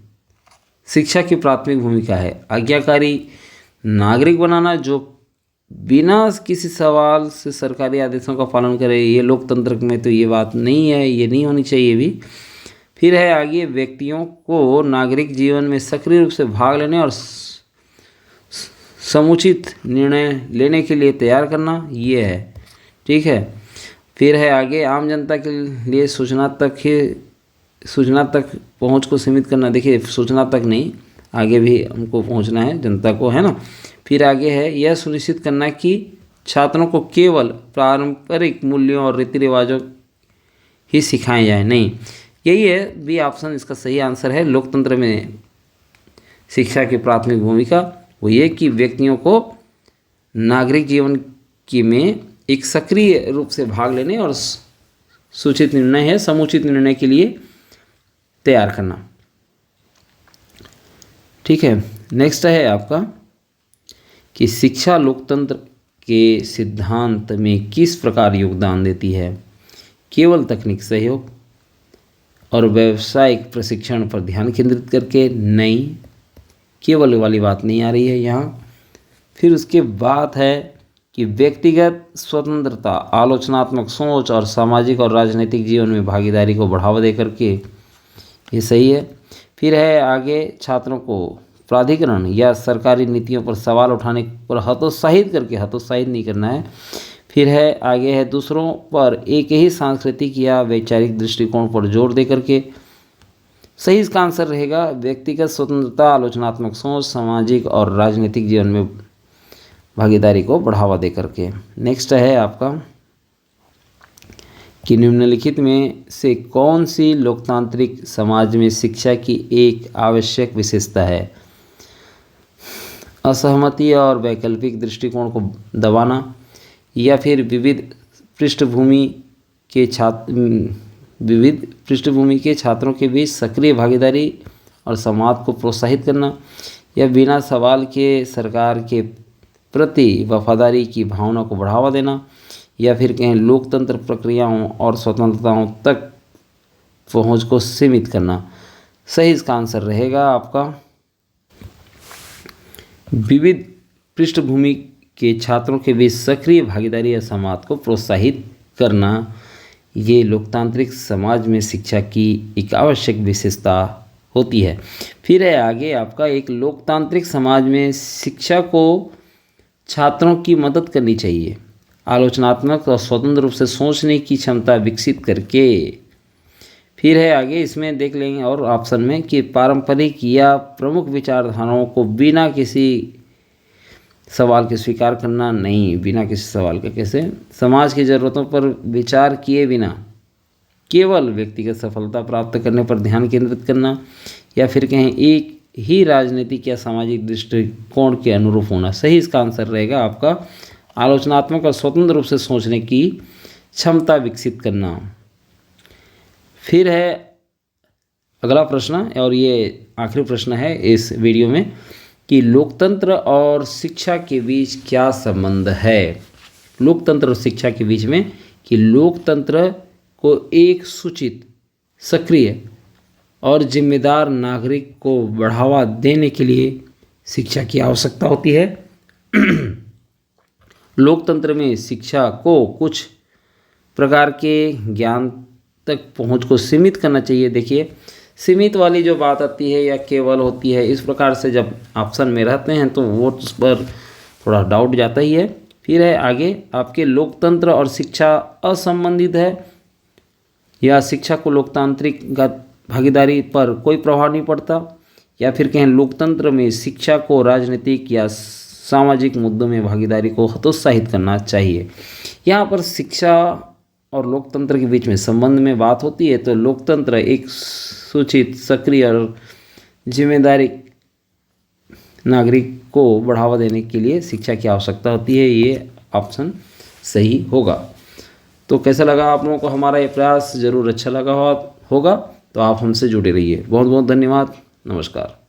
शिक्षा की प्राथमिक भूमिका है आज्ञाकारी नागरिक बनाना जो बिना किसी सवाल से सरकारी आदेशों का पालन करे। ये लोकतंत्र में तो ये बात नहीं है, ये नहीं होनी चाहिए भी। फिर है आगे व्यक्तियों को नागरिक जीवन में सक्रिय रूप से भाग लेने और समुचित निर्णय लेने के लिए तैयार करना, ये है। ठीक है। फिर है आगे आम जनता के लिए सूचना तक पहुंच को सीमित करना। देखिए सूचना तक नहीं, आगे भी हमको पहुंचना है जनता को, है ना। फिर आगे है यह सुनिश्चित करना कि छात्रों को केवल पारंपरिक मूल्यों और रीति रिवाजों ही सिखाए जाए, नहीं। यही है बी ऑप्शन इसका सही आंसर है। लोकतंत्र में शिक्षा की प्राथमिक भूमिका वो ये कि व्यक्तियों को नागरिक जीवन की में एक सक्रिय रूप से भाग लेने और सूचित निर्णय है समुचित निर्णय के लिए तैयार करना। ठीक है। नेक्स्ट है आपका कि शिक्षा लोकतंत्र के सिद्धांत में किस प्रकार योगदान देती है। केवल तकनीक सहयोग और व्यावसायिक प्रशिक्षण पर ध्यान केंद्रित करके, नहीं, केवल वाली बात नहीं आ रही है यहाँ। फिर उसके बाद है कि व्यक्तिगत स्वतंत्रता, आलोचनात्मक सोच और सामाजिक और राजनीतिक जीवन में भागीदारी को बढ़ावा दे करके, ये सही है। फिर है आगे छात्रों को प्राधिकरण या सरकारी नीतियों पर सवाल उठाने पर हतोत्साहित करके, हतोत्साहित नहीं करना है। फिर है आगे है दूसरों पर एक ही सांस्कृतिक या वैचारिक दृष्टिकोण पर जोर दे करके। सही इसका आंसर रहेगा व्यक्तिगत स्वतंत्रता, आलोचनात्मक सोच, सामाजिक और राजनीतिक जीवन में भागीदारी को बढ़ावा दे करके। नेक्स्ट है आपका कि निम्नलिखित में से कौन सी लोकतांत्रिक समाज में शिक्षा की एक आवश्यक विशेषता है। असहमति और वैकल्पिक दृष्टिकोण को दबाना, या फिर विविध पृष्ठभूमि के छात्रों के बीच सक्रिय भागीदारी और संवाद को प्रोत्साहित करना, या बिना सवाल के सरकार के प्रति वफादारी की भावना को बढ़ावा देना, या फिर कहें लोकतंत्र प्रक्रियाओं और स्वतंत्रताओं तक पहुंच को सीमित करना। सही इसका आंसर रहेगा आपका विविध पृष्ठभूमि के छात्रों के बीच सक्रिय भागीदारी या संवाद को प्रोत्साहित करना। ये लोकतांत्रिक समाज में शिक्षा की एक आवश्यक विशेषता होती है। फिर है आगे आपका एक लोकतांत्रिक समाज में शिक्षा को छात्रों की मदद करनी चाहिए, आलोचनात्मक और स्वतंत्र रूप से सोचने की क्षमता विकसित करके। फिर है आगे इसमें देख लेंगे और ऑप्शन में कि पारंपरिक या प्रमुख विचारधाराओं को बिना किसी सवाल के स्वीकार करना, नहीं, बिना किसी सवाल के। कैसे समाज की ज़रूरतों पर विचार किए बिना केवल व्यक्तिगत सफलता प्राप्त करने पर ध्यान केंद्रित करना, या फिर कहें एक ही राजनीतिक या सामाजिक दृष्टिकोण के अनुरूप होना। सही इसका आंसर रहेगा आपका आलोचनात्मक और स्वतंत्र रूप से सोचने की क्षमता विकसित करना। फिर है अगला प्रश्न, और ये आखिरी प्रश्न है इस वीडियो में, कि लोकतंत्र और शिक्षा के बीच क्या संबंध है। लोकतंत्र और शिक्षा के बीच में कि लोकतंत्र को एक सूचित, सक्रिय और जिम्मेदार नागरिक को बढ़ावा देने के लिए शिक्षा की आवश्यकता होती है। लोकतंत्र में शिक्षा को कुछ प्रकार के ज्ञान तक पहुंच को सीमित करना चाहिए। देखिए सीमित वाली जो बात आती है या केवल होती है, इस प्रकार से जब ऑप्शन में रहते हैं तो वो उस पर थोड़ा डाउट जाता ही है। फिर है आगे आपके लोकतंत्र और शिक्षा असंबंधित है, या शिक्षा को लोकतांत्रिक भागीदारी पर कोई प्रभाव नहीं पड़ता, या फिर कहें लोकतंत्र में शिक्षा को राजनीतिक या सामाजिक मुद्दों में भागीदारी को हतोत्साहित करना चाहिए। यहाँ पर शिक्षा और लोकतंत्र के बीच में संबंध में बात होती है तो लोकतंत्र एक सूचित, सक्रिय और जिम्मेदारी नागरिक को बढ़ावा देने के लिए शिक्षा की आवश्यकता होती है। ये ऑप्शन सही होगा। तो कैसा लगा आप लोगों को हमारा ये प्रयास? ज़रूर अच्छा लगा होगा। तो आप हमसे जुड़े रहिए। बहुत बहुत धन्यवाद। नमस्कार।